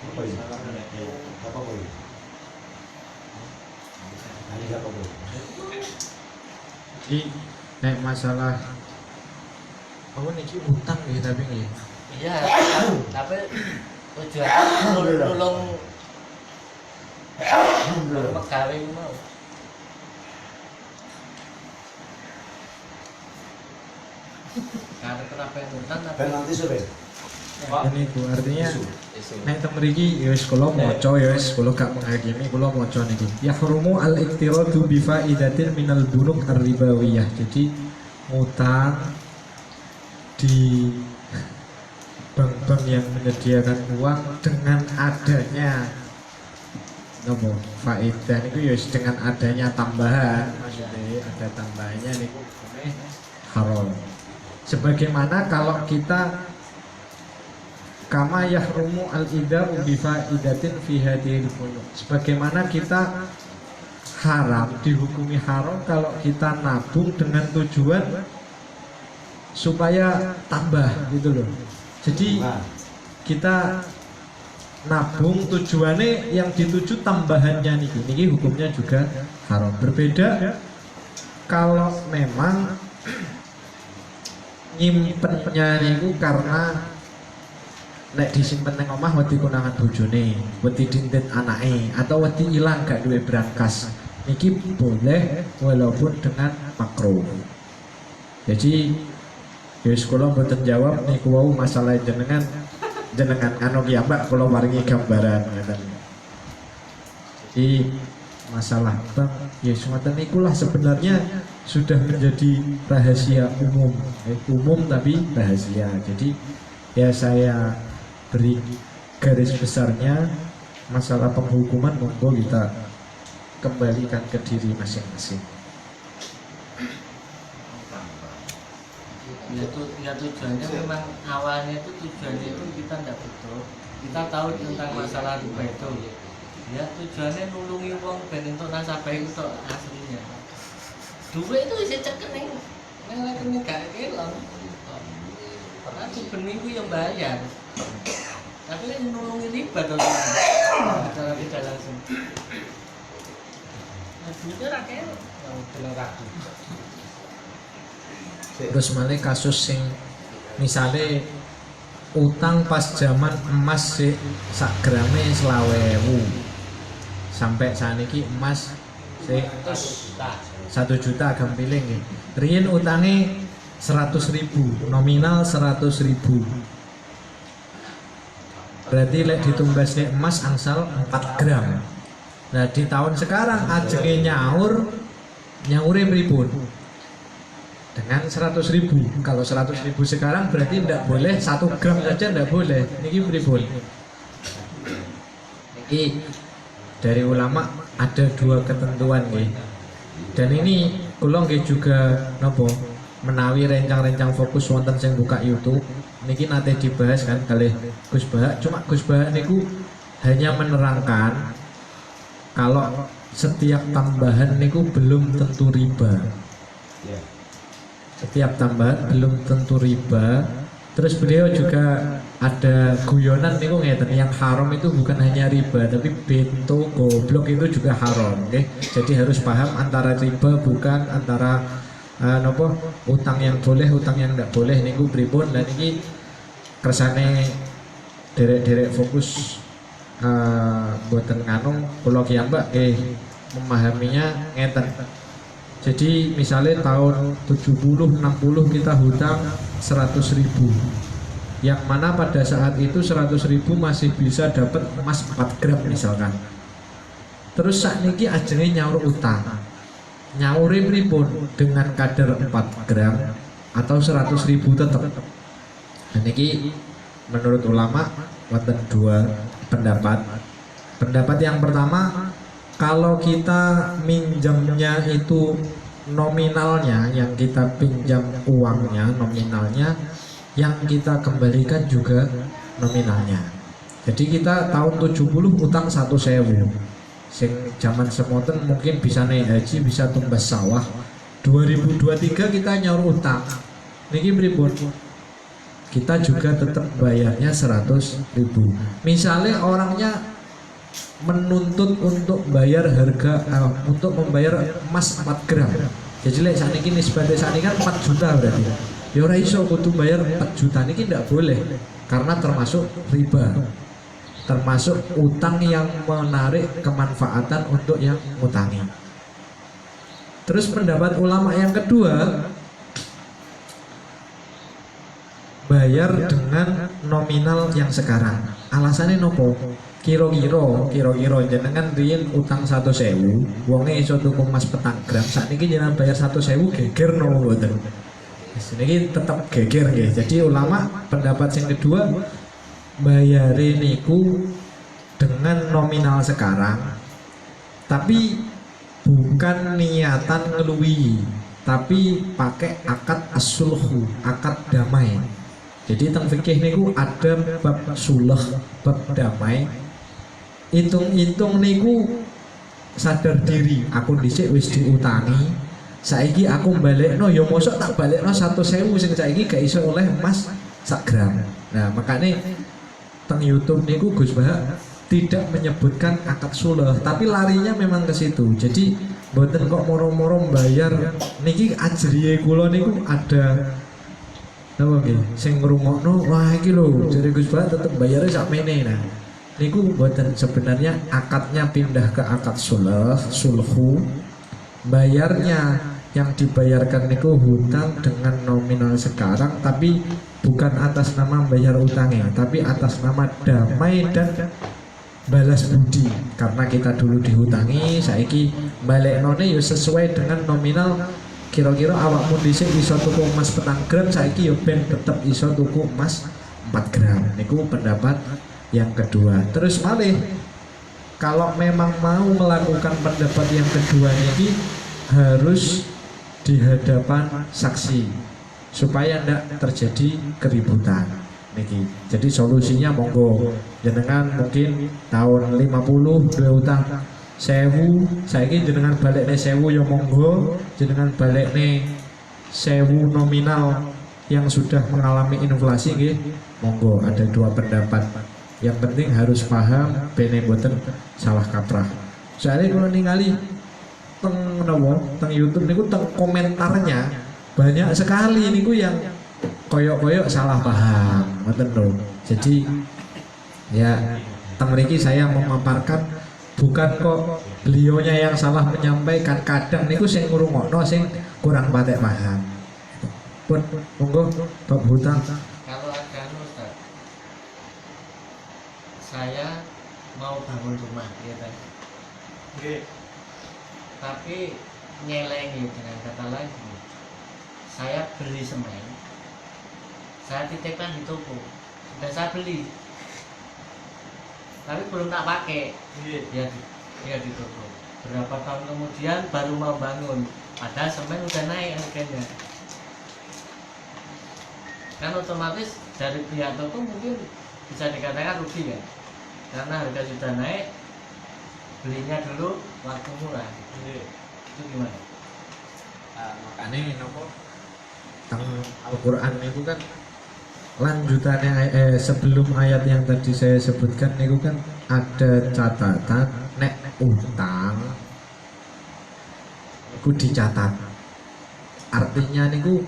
Apa ini? Apa ini? Ini apa ini? Jadi kayak masalah apa niki utang ya tapi nggih. iya tapi tujuan nulung pegawai mau karena kenapa yang utang tapi Ben nanti sore. Ini ku artinya nek teng mriki ya wis kula maca ya wis kula gak menghakimi kula maca niki. Yahrumu al-iqtiradu bi faidatin minal bunuk ar-ribawiyah. Jadi utang di bank-bank yang menyediakan uang dengan adanya nopo faedah niku ya wis dengan adanya tambahan, maksudnya ada tambahannya niku hukumnya haram. Sebagaimana kalau kita kama yahrumu al-ida'u bi faidatin fi hadhil bunuk. Sebagaimana kita haram, dihukumi haram kalau kita nabung dengan tujuan supaya tambah gitu loh. Jadi kita nabung tujuannya yang dituju tambahannya niki hukumnya juga haram. Berbeda kalau memang nyimpennya niku karena nek disimpen nang omah wedi konangan bojone, wedi dintet anake atau wedi ilang gak duwe brankas. Niki boleh walaupun dengan makruh. Jadi wis kula mboten jawab niku wau masalah jenengan anu ki Mbak kula maringi gambaran ngoten. Jadi masalah bank ya semacam ikulah sebenarnya sudah menjadi rahasia umum, umum tapi rahasia. Jadi ya saya beri garis besarnya masalah penghukuman monggo kita kembalikan ke diri masing-masing. Ya tujuannya memang awalnya itu tujuannya itu kita tidak betul. Kita tahu tentang masalah riba itu. Ya tujuannya nulungi wong ben entuk nasabah itu aslinya. Duit itu bisa cekening. Nang rekening gak kelon. Aku beningku yang bayar. Tapi kan nulungi riba to. Cara tidak langsung. Nah, duitnya rakyat yang bener ragu. Terus malah kasus sing misalnya utang pas zaman emas sih sak grame 20.000 sampai saat ini emas sih 1 juta agak pilih nih. Riyen utangnya 100.000 nominal 100.000. Berarti lek ditumbasnya emas angsal 4 gram. Nah di tahun sekarang ajenge nyaure pripun? Dengan 100.000. Kalau 100.000 sekarang berarti tidak boleh 1 gram saja tidak boleh. Niki pripun? Niki dari ulama ada 2 ketentuan nggih. Dan ini kula nggih juga napa menawi rencang-rencang fokus wonten sing buka YouTube. Niki nate dibahas kan kalih Gus Bahak. Cuma Gus Bahak niku hanya menerangkan kalau setiap tambahan niku belum tentu riba. Setiap tambahan belum tentu riba. Terus beliau juga ada guyonan niku ngeten, yang haram itu bukan hanya riba tapi bento goblok itu juga haram, okay? Jadi harus paham antara riba bukan antara utang yang boleh, utang yang tidak boleh niku pripun. Dan ini kersane derek-derek fokus boten nganu kula ki Mbak memahaminya ngeten. Jadi misalnya tahun 70-60 kita hutang 100.000, yang mana pada saat itu 100.000 masih bisa dapat emas 4 gram misalkan. Terus saat ini ajenge nyaur utang, nyaure pripun dengan kadar 4 gram atau 100.000 tetap. Dan ini menurut ulama wonten 2 pendapat. Pendapat yang pertama, kalau kita minjamnya itu nominalnya, yang kita pinjam uangnya nominalnya, yang kita kembalikan juga nominalnya. Jadi kita tahun 70 utang 1.000, sing zaman semonten mungkin bisa naik haji, bisa tumbas sawah. 2023 kita nyaur utang, niki pripun? Kita juga tetap bayarnya 100.000. Misalnya orangnya menuntut untuk bayar harga untuk membayar emas 4 gram. Jadi lek sakniki nisbate sakniki kan 4 juta berarti. Ya ora iso kudu bayar 4 juta niki ndak boleh karena termasuk riba. Termasuk utang yang menarik kemanfaatan untuk yang ngutangi. Terus pendapat ulama yang kedua, bayar dengan nominal yang sekarang. Alasannya nopo? Kira-kira jenengan riyen utang 100.000, wonge iso tuku emas 4 gram. Sakniki jenengan bayar 100.000 geger nopo mboten? Ini tetap geger nggih. Jadi ulama pendapat yang kedua bayare niku dengan nominal sekarang, tapi bukan niatan ngeluwi, tapi pakai akad as-sulhu, akad damai. Jadi teng fikih niku ada bab sulh, bab damai. Hitung-hitung niku sadar diri, aku dhisik wis diutangi. Saiki aku balekno ya mosok tak balekno 100.000 sing saiki gak iso oleh emas 1 gram. Nah, makanya teng YouTube niku Gus Bah tidak menyebutkan akad sulh, tapi larinya memang ke situ. Jadi mboten kok moro-moro bayar niki ajriye kula niku ada napa nggih sing ngrungokno, wah iki lho jare Gus Bah tetep bayare sakmene. Nah, niku mboten, sebenarnya akadnya pindah ke akad sulhu. Bayarnya yang dibayarkan niku hutang dengan nominal sekarang, tapi bukan atas nama bayar utangnya, tapi atas nama damai dan balas budi. Karena kita dulu dihutangi, saiki baleknone ya sesuai dengan nominal. Kira-kira awakmu dhisik iso tuku emas 4 gram, saiki ya ben tetep iso tuku emas 4 gram. Niku pendapat yang kedua. Terus malih kalau memang mau melakukan pendapat yang kedua ini harus di hadapan saksi supaya tidak terjadi keributan niki. Jadi solusinya monggo jenengan mungkin tahun 50 duwe utang 1000, saiki jenengan balekne 1000 ya monggo, jenengan balekne 1000 nominal yang sudah mengalami inflasi nggih monggo. Ada dua pendapat. Yang penting harus paham bene boten salah kaprah. Soalnya kalau ningali teng YouTube niku teng komentarnya banyak sekali niku yang koyok-koyok salah paham, ngoten lho. Jadi ya teng mriki saya memaparkan bukan kok beliaunya yang salah menyampaikan, kadang niku sing ngrungokno sing kurang patek paham. Pun monggo bab hutang. Kalau ada Ustaz, saya mau bangun rumah ya kan. Tapi nyelengi, dengan kata lain saya beli semen, saya titipkan di toko, sudah saya beli tapi belum tak pakai, dia di toko. Berapa tahun kemudian baru mau bangun, padahal semen udah naik harganya. Kan otomatis dari pihak toko mungkin bisa dikatakan rugi ya, karena harga sudah naik, belinya dulu waktu murah. Itu gimana? Nah, makanya nopo teng Al-Qur'an itu kan lanjutannya sebelum ayat yang tadi saya sebutkan itu kan ada catatan nek utang itu dicatat. Artinya niku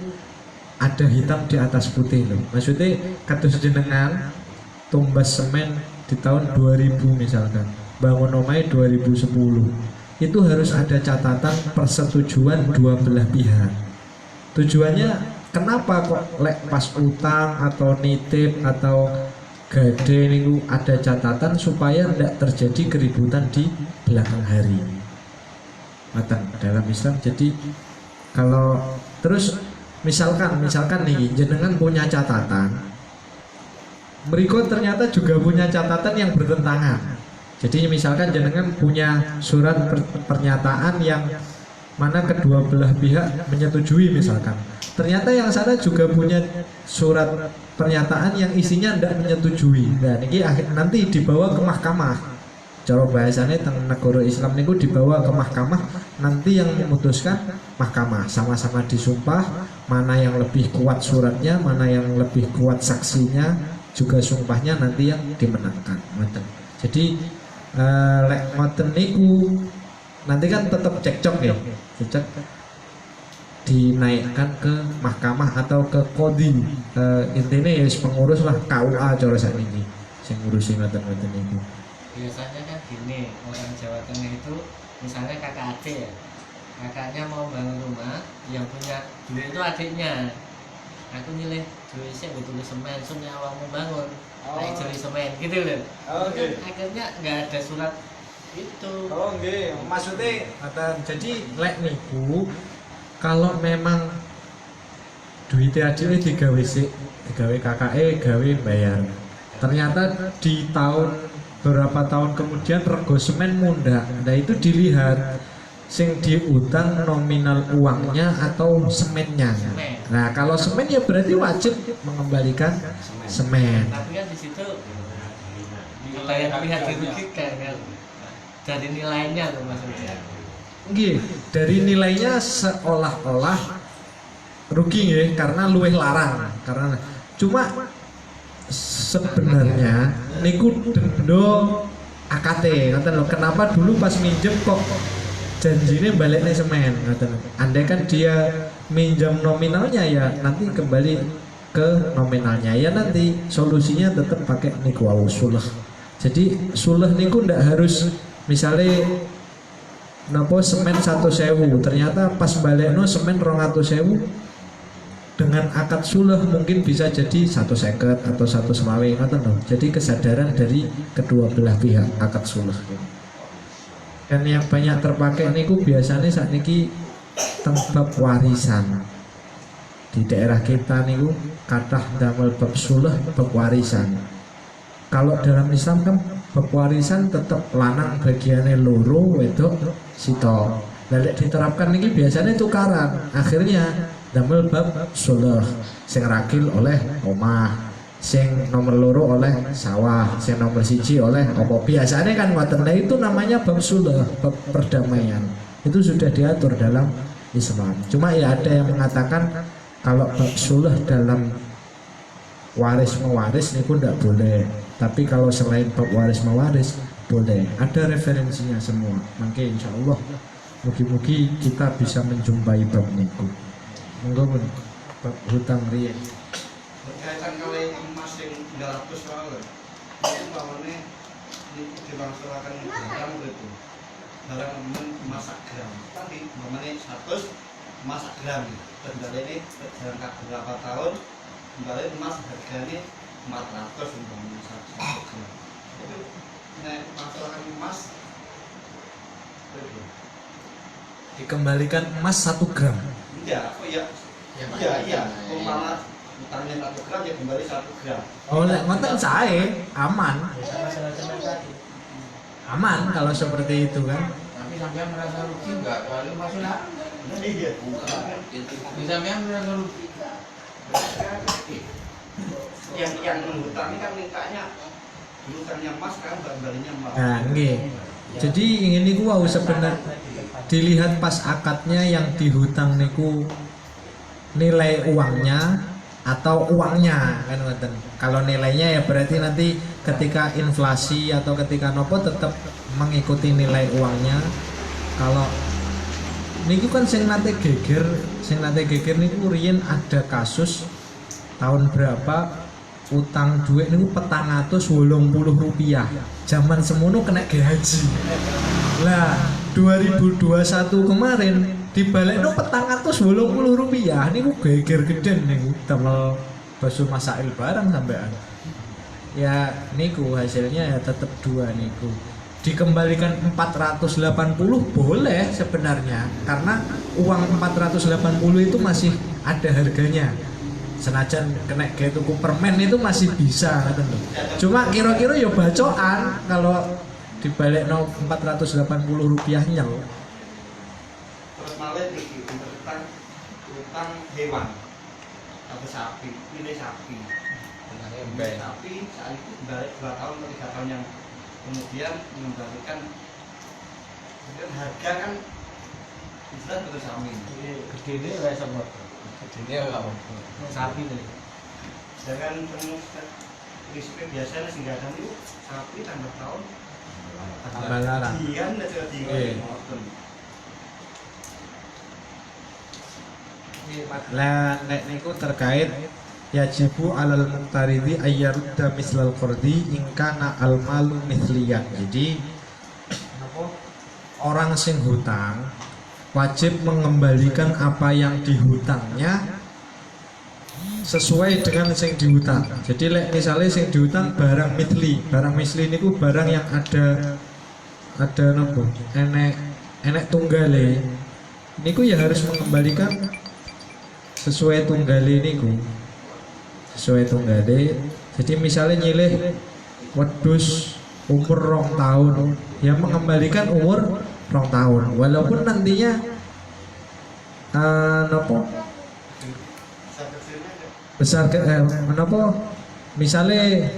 ada hitam di atas putih loh. Maksudnya kados jenengan tumbas semen di tahun 2000 misalkan, bangun omahe 2010. Itu harus ada catatan persetujuan dua belah pihak. Tujuannya kenapa kok lek pas utang atau nitip atau gade niku ada catatan supaya tidak terjadi keributan di belakang hari. Matan dalam Islam. Jadi kalau terus misalkan nih jenengan punya catatan, berikut ternyata juga punya catatan yang bertentangan. Jadi misalkan jenengan punya surat pernyataan yang mana kedua belah pihak menyetujui misalkan. Ternyata yang sana juga punya surat pernyataan yang isinya tidak menyetujui. Nah, ini nanti dibawa ke mahkamah. Cara bahasanya tentang negara Islam niku dibawa ke mahkamah, nanti yang memutuskan mahkamah, sama-sama disumpah mana yang lebih kuat suratnya, mana yang lebih kuat saksinya, juga sumpahnya nanti yang dimenangkan. Jadi lek ngoten niku nanti kan tetap cekcok ya, cekcok dinaikkan ke mahkamah atau ke kodi, intinya ya pengurus lah KUA cara sakniki sing ngurusi ngoten-ngoten niku. Biasanya kan gini, orang Jawa Tengah itu misalnya kakak adik ya, kakaknya mau bangun rumah, yang punya duit itu adiknya. aku nyilih duit sih gue tulis semen soalnya awakmu bangun Oh. naik jeli semen gitu loh. Oh, Kan oke. akhirnya nggak ada surat itu. Oh nggih, maksudnya Jadi lek niku kalau memang duitnya aja digawe sik, digawe KKE, gawe bayar. Ternyata di beberapa tahun kemudian rego semen mundak. Nah itu dilihat sing diutang nominal uangnya atau semennya. Nah kalau semen ya berarti wajib mengembalikan semen. Tapi kan di situ dibayar pihak dirugikan kan dari nilainya tuh maksudnya. Nggih, dari nilainya seolah-olah rugi nggih karena luwih larang. Karena cuma sebenarnya niku dendo AKT ngoten lho. Kenapa dulu pas minjem kok janjinya balik nih semen ngoten. Andai kan dia minjam nominalnya ya nanti kembali ke nominalnya ya nanti solusinya tetap pakai niku wau sulah. Jadi sulah niku ndak harus misalnya napa semen 1.000 ternyata pas balik no semen 200.000 dengan akad sulah mungkin bisa jadi 150 atau 150 ngoten lho. Jadi kesadaran dari kedua belah pihak akad sulah. Dan yang banyak terpakai niku biasanya saat niki bab warisan. Di daerah kita niku kathah damel bab sulah bab warisan. Kalau dalam Islam kan bab warisan tetap lanang bagiannya loro wedok sito. Lalu diterapkan niki biasanya tukaran. Akhirnya damel bab sulah sing rakil oleh omah, sing nomor loro oleh sawah, sing nomor siji oleh opo. Biasanya kan ngoten. Nah itu namanya bab sulah, bab perdamaian. Itu sudah diatur dalam Islam. Cuma ya ada yang mengatakan kalau bab sulah dalam waris mewaris niku ndak boleh. Tapi kalau selain bab waris mewaris boleh. Ada referensinya semua. Maka insya Allah mugi-mugi kita bisa menjumpai bab niku. Monggo pun bab hutang riyen. Berkaitan kali emas yang 300 soal ini umpamanya dilangsungkan barang itu barang emas sak gram tapi umpamanya 100 emas sak gram kendali ini jangka berapa tahun kembali emas harganya 400 umpamanya 1 gram itu masalahkan emas itu Dikembalikan emas 1 gram. enggak oh iya umpama utangnya 1 gram ya kembali 1 gram Oh, lek ngoten sae aman. Masalah semen tadi. Aman kalau seperti itu kan. Tapi sampean merasa rugi enggak kalau masalah? iya Sampean merasa rugi. yang menghutangi kan mintanya hutangnya emas kan kembalinya emas. Nah, nggih. Jadi ingin niku wau sebenarnya dilihat pas akadnya yang dihutang niku nilai uangnya atau uangnya kan ngoten. Kalau nilainya ya berarti nanti ketika inflasi atau ketika nopo tetap mengikuti nilai uangnya. Kalau niku kan sing nate geger niku riyen ada kasus tahun berapa utang duit niku 480 rupiah. Zaman semono kena gaji. Lah 2021 kemarin dibalekno 480 rupiah niku geger geden niku damel bakso masail barang sampean. Ya niku hasilnya ya tetap 2 niku. Dikembalikan 480 boleh sebenarnya karena uang 480 itu masih ada harganya. Senajan kena kayak tuku permen itu masih bisa kan lho. Cuma kira-kira ya bacokan kalau dibalik 480 rupiah nyel. Terus malah di utang hewan atau sapi, pilih sapi. Pilih sapi saat itu balik 2 tahun atau 3 tahun yang kemudian mengembalikan kemudian harga kan jelas betul samin. Gede ini lah sama. Ini apa? Sapi nih. Sedangkan prinsipnya biasanya sehingga ada itu sapi tambah tahun Tambah larang. dian dan juga Iya. dian. Lah nek niku terkait yajibu alal muqtaridi ayyarudda mislal qardi in kana al malu mithliyan. Jadi orang sing hutang wajib mengembalikan apa yang dihutangnya sesuai dengan sing diutang. Jadi lek misalnya sing diutang barang misli niku barang yang ada nopo enek tunggale niku ya harus mengembalikan sesuai tunggale niku, sesuai tunggale. Jadi misalnya nyilih wedhus umur 2 tahun ya mengembalikan umur 2 tahun walaupun nantinya nopo besar menapa misalnya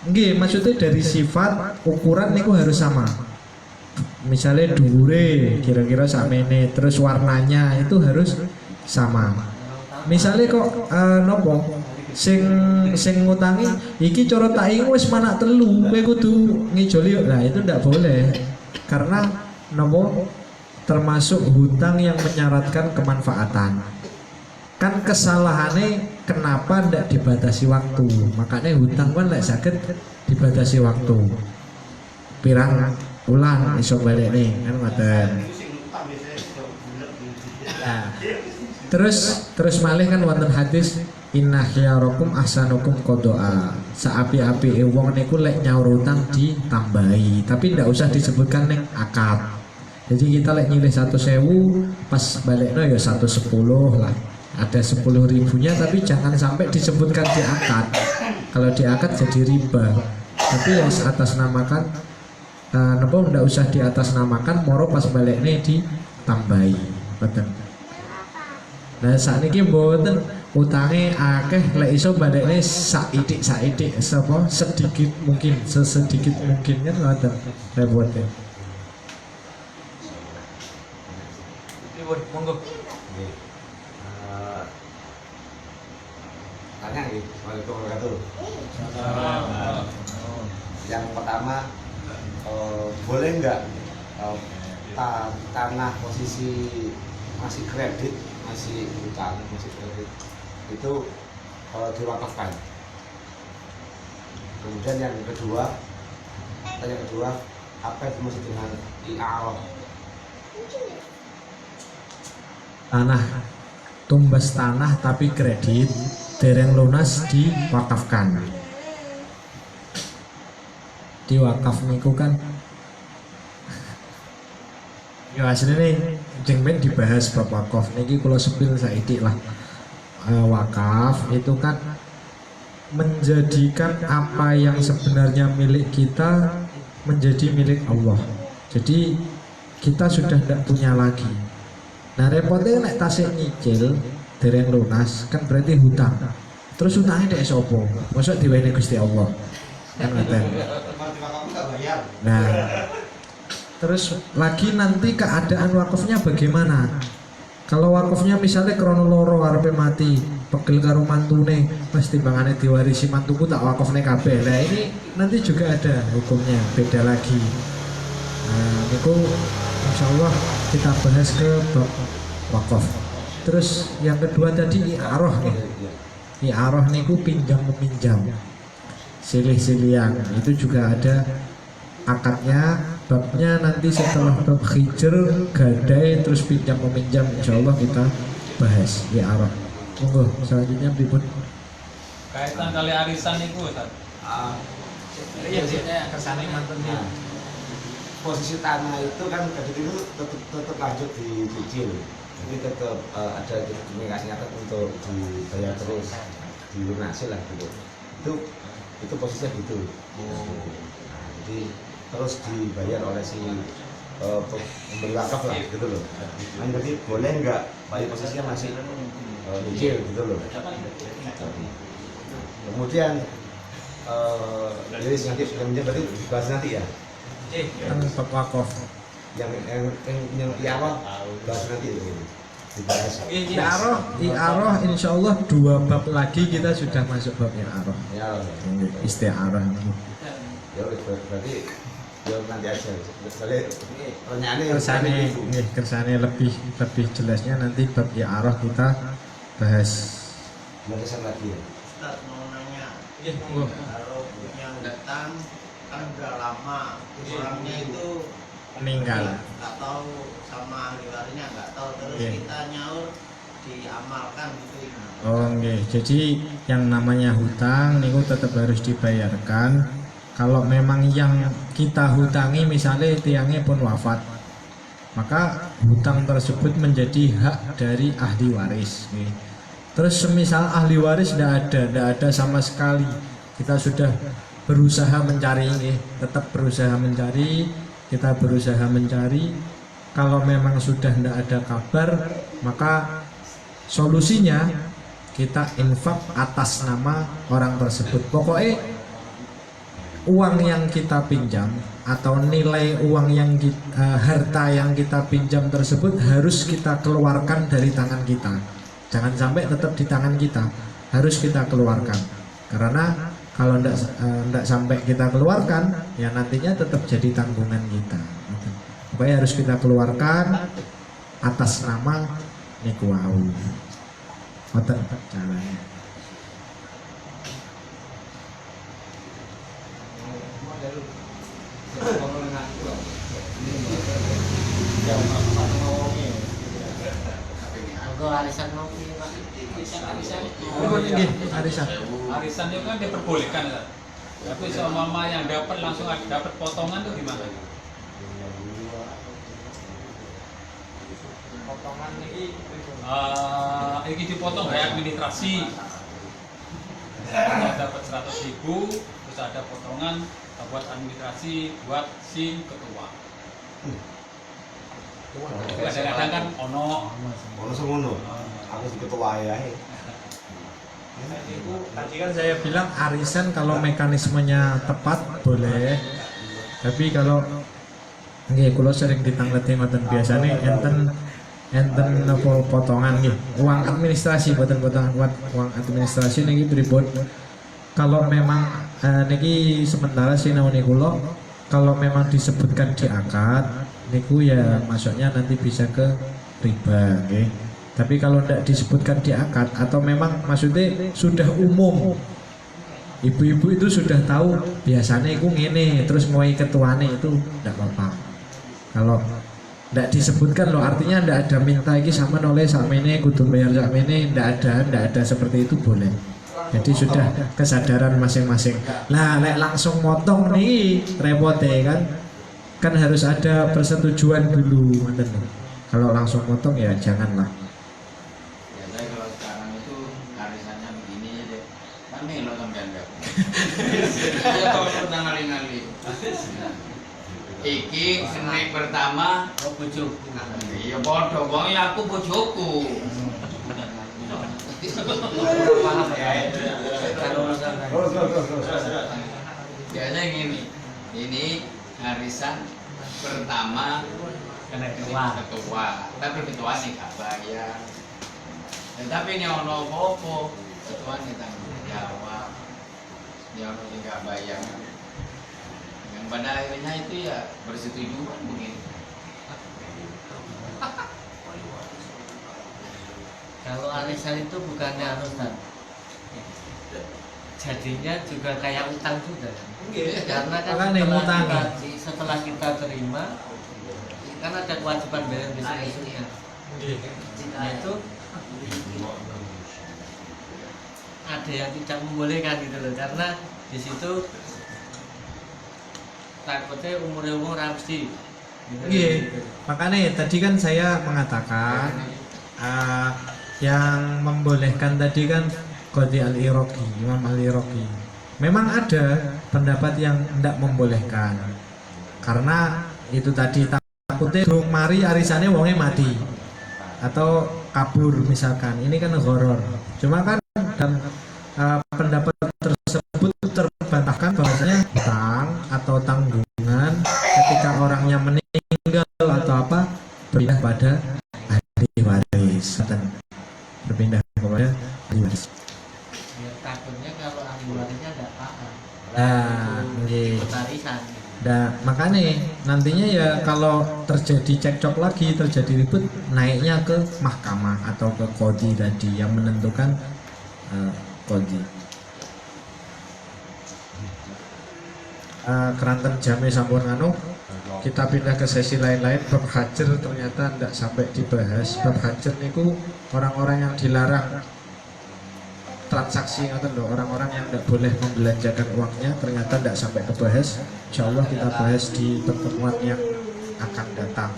nggih maksudnya dari sifat ukuran niku harus sama, misalnya dhuwure kira-kira sakmene terus warnanya itu harus sama. Misalnya kok nopo sing ngutangi iki cara tak ingu wis manak 3 kowe kudu ngijoli, nah itu ndak boleh karena nopo termasuk hutang yang menyaratkan kemanfaatan. Kan kesalahannya kenapa ndak dibatasi waktu, makanya hutang kan lek saged dibatasi waktu pirang ulang iso balik nih kan ngoten. Nah, terus malih kan wonten hadis inna khiyarakum ahsanukum qada'a, saapi-api wong niku lek nyaur utang ditambahi tapi ndak usah disebutkan ning akad. Jadi kita lek nyilih 1.000 pas balikno ya 110 lah, ada 10 ribunya tapi jangan sampai disebutkan di akad. Kalau di akad jadi riba, tapi yang atas namakan napa ndak usah di atas namakan moro pas baliknya ditambahi. Betul. Nah saat ini mboten utange akeh lek iso baliknya saidik sapa sedikit mungkin sesedikit mungkin kan ngoten repotnya. Monggo. Tanya nih, Waalaikumsalam warahmatullahi wabarakatuh. Yang pertama, boleh nggak tanah posisi masih kredit, masih utang, masih kredit itu diwakafkan? Kemudian yang kedua, apa yang dimaksud dengan i'arah? Tanah tumbas tanah tapi kredit dereng lunas diwakafkan. Diwakaf niku kan ya asline jengben dibahas bab wakaf niki kula sepil saiki lah. Wakaf itu kan menjadikan apa yang sebenarnya milik kita menjadi milik Allah. Jadi kita sudah tidak punya lagi. Nah repotnya nek tasik nyicil dereng lunas kan berarti hutang. Terus hutangnya dek sopo? Mosok diwenehi Gusti Allah. Kan ngoten. Nah, terus lagi nanti keadaan wakafnya bagaimana? Kalau wakafnya misalnya krono loro arepe mati, pegel karo mantune, pas timbangane diwarisi mantuku tak wakafne kabeh. Nah, ini nanti juga ada hukumnya, beda lagi. Nah, niku insyaallah kita bahas ke bab wakaf. Terus yang kedua tadi i'arah nih. I'arah niku pinjam meminjam. Silih-silihan itu juga ada akadnya, babnya nanti setelah bab hijr, gadai, terus pinjam meminjam insyaallah kita bahas i'arah. Monggo selanjutnya pripun? Kaitan kali arisan niku Ustaz. Iya, kersane manten iki. Posisi tanah itu kan kredit itu tetap lanjut dicicil, jadi tetap ada komunikasi nyata untuk dibayar terus, dilunasi lah gitu. Itu posisinya gitu. Nah, jadi terus dibayar oleh si pemberi wakaf lah gitu loh. Nah, jadi boleh nggak bayar posisinya masih nyicil gitu loh. Kemudian jadi nanti pinjam berarti dibahas nanti ya. Kan bab wakaf. Yang di awal bahas nanti itu dibahas. I'arah insyaallah 2 bab lagi kita sudah masuk bab i'arah. Ya, Isti'arah. ya berarti jawab nanti aja. Soalnya pertanyaannya Kersane lebih jelasnya nanti bab i'arah kita bahas. belasan lagi ya. Ustaz mau nanya, Nggih, monggo. kalau punya hutang kan udah lama, orangnya itu Meninggal. nggak tahu sama ahli warisnya nggak tahu, terus Iya. kita nyaur diamalkan gitu. Oh nggih. Jadi yang namanya hutang niku tetap harus dibayarkan. Kalau memang yang kita hutangi misalnya tiangnya pun wafat, maka hutang tersebut menjadi hak dari ahli waris. Nggih. Terus semisal ahli waris tidak ada sama sekali, kita sudah berusaha mencari, tetap berusaha mencari, kita berusaha mencari. Kalau memang sudah tidak ada kabar, maka solusinya kita infak atas nama orang tersebut. Pokoknya uang yang kita pinjam atau nilai uang yang harta yang kita pinjam tersebut harus kita keluarkan dari tangan kita. Jangan sampai tetap di tangan kita, harus kita keluarkan. Karena kalau tidak sampai kita keluarkan, ya nantinya tetap jadi tanggungan kita. Pokoknya harus kita keluarkan atas nama niku wau. Ngoten caranya. Monggo arisan ngopi Pak. Oh nggih, arisan. Arisan itu kan diperbolehkan ya. Tapi seumpama yang dapat langsung dapat potongan tuh gimana? Potongan ini Ini dipotong kayak administrasi. Kalau dapat 100.000, terus ada potongan buat administrasi, buat SIM ketua. Kadang-kadang kan ono. Ono semono. Aku sing ketua ya. Tadi kan saya bilang arisan kalau mekanismenya tepat boleh. Tapi kalau nggih kula sering ditangleti ngoten biasane enten apa potongan nggih. Uang administrasi boten potongan uang administrasi niki pripun? Kalau memang niki sementara sinau kula kalau memang disebutkan di akad niku ya masuknya nanti bisa ke riba nggih. Tapi kalau tidak disebutkan di akad atau memang maksudnya sudah umum, ibu-ibu itu sudah tahu biasanya itu ngene, terus mau ketuane itu tidak apa-apa. Kalau tidak disebutkan loh, artinya tidak ada minta lagi sama oleh sakmene kudu bayar sakmene, tidak ada seperti itu boleh. Jadi sudah kesadaran masing-masing. Lah, lek langsung motong nih repotnya kan harus ada persetujuan dulu, kalau langsung motong ya janganlah. Biasanya kalau sekarang itu arisannya begini deh. Kan nih lo sampean enggak. Dia kalau pernah ngali-ngali. Iki snack pertama bojoku. iya bodoh bang ya aku bojoku. Paham ya? Kalau Biasanya gini, ini arisan pertama ketua, tapi ketua nih gak bayar. Tapi ini ono apa-apa, ketua nih tanggung jawab, dia ono yang gak bayar. Yang pada akhirnya itu ya bersetujuan begini. kalau arisan itu bukannya harus jadinya juga kayak utang juga karena kan setelah kita terima kan ada kewajiban bayar besok-besoknya. Nah itu ada yang tidak membolehkan gitu loh, karena di situ takutnya umur mesti gitu. Makanya tadi kan saya mengatakan yang membolehkan tadi kan Qadhi al-Iraqi, Imam al-Iraqi. Memang ada pendapat yang tidak membolehkan karena itu tadi takutnya durung mari arisannya wongnya mati atau kabur misalkan, ini kan horor. Cuma kan dan pendapat tersebut terbantahkan bahwasanya hutang atau tanggungan ketika orangnya meninggal atau apa berpindah pada ahli waris, berpindah kepada ahli waris. Ya, takutnya kalau ahli warisnya tidak paham. Nah, Arisan. Nah, makanya nantinya ya kalau terjadi cekcok lagi, terjadi ribut, naiknya ke mahkamah atau ke qadhi tadi yang menentukan qadhi. Keranten jame sampun anu kita pindah ke sesi lain-lain. Bab hajar ternyata tidak sampai dibahas. Bab hajar itu orang-orang yang dilarang transaksi, orang-orang yang tidak boleh membelanjakan uangnya, ternyata tidak sampai kebahas. Insya Allah kita bahas di pertemuan yang akan datang.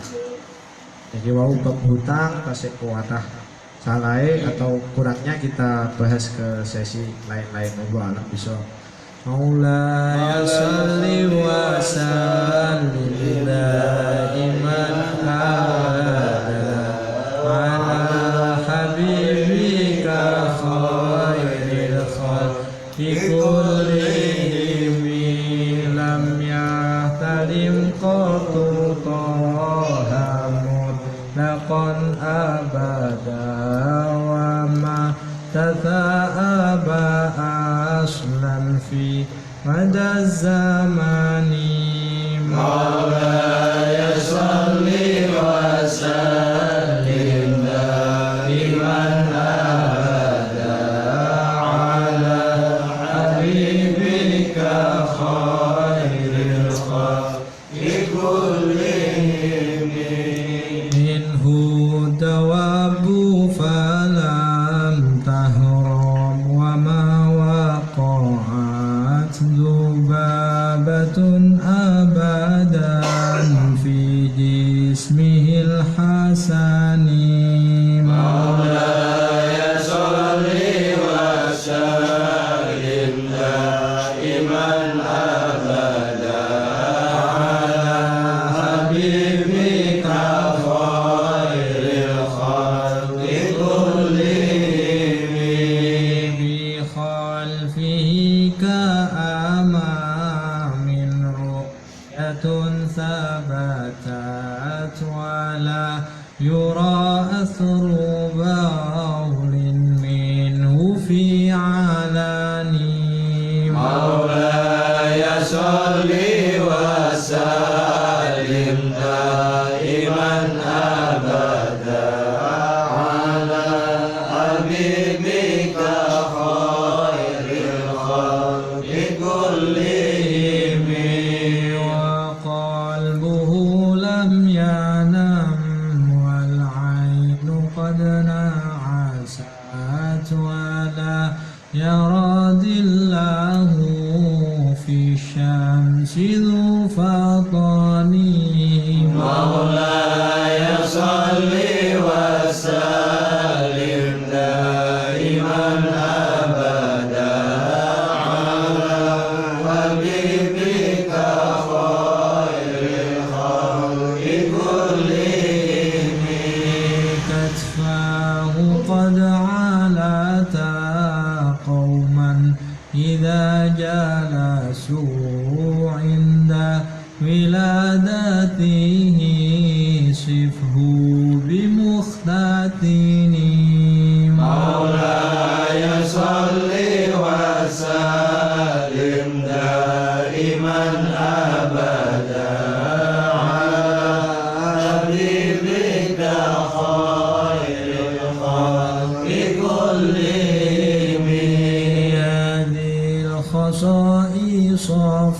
Jadi wau bab hutang tasik kuatah salai atau kurangnya kita bahas ke sesi lain-lain. Allah alam bisa. Maulaya salli wa sallim daiman abada ala habibika khairil khalqi kullihim lam yahtalim qatu tahamud laqan abada wa ma tatha'aba aslan fi mada zamani Maulaya salli wa sallim daiman abada ala habibika khairil khalqi kullihim minhu dawabu falam tahram wa ma waqa'at dhubabatun abadan fi jismihil hasani Maulaya salli wa sallim daiman abada ala habibika khairil khalqi kullihim bi khalfihi ka'amamin ru'yatun thabatat wala yura athru bawlin minhu fi alani Maulaya salli wa sallim daiman abada ala habibika khairil khalqi kullihim wa qalbuhu lam yanam wal ainu qad na'asat wala yaradillahu fi syamsi dhu fatani Maulaya salli wa sallim daiman abada ala habibika khairil khalqi kullihim katfahu qad alata qauman idza jalasu inda wiladatihi sifhu bimukhtatini Maulaya salli wa sallim daiman abada ala habibika khairil khalqi kullihim hadhil khasa'is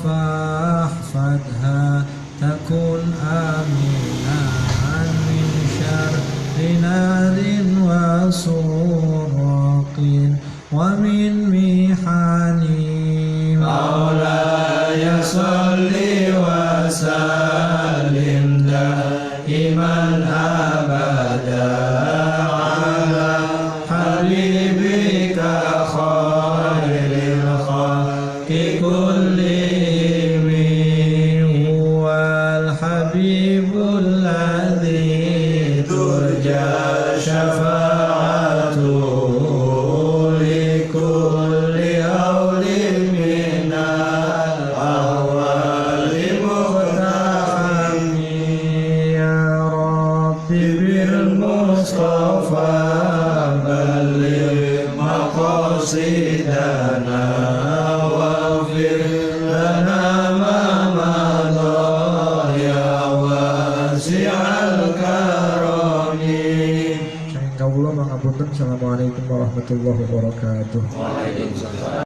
fahfadha takun aminan min syarri narin wa suraqin wa min mihani Maulaya salli wa sallim daiman abada ala habibika khairil khalqi kullihim huwal habibul ladzi turja syafa'atuhu likulli awlin minal awwali muhtahami ya Rabbi bil Mustafa balligh maqasidana waghfir lana ma madha ya wasi'al karami. Assalamualaikum warahmatullahi wabarakatuh.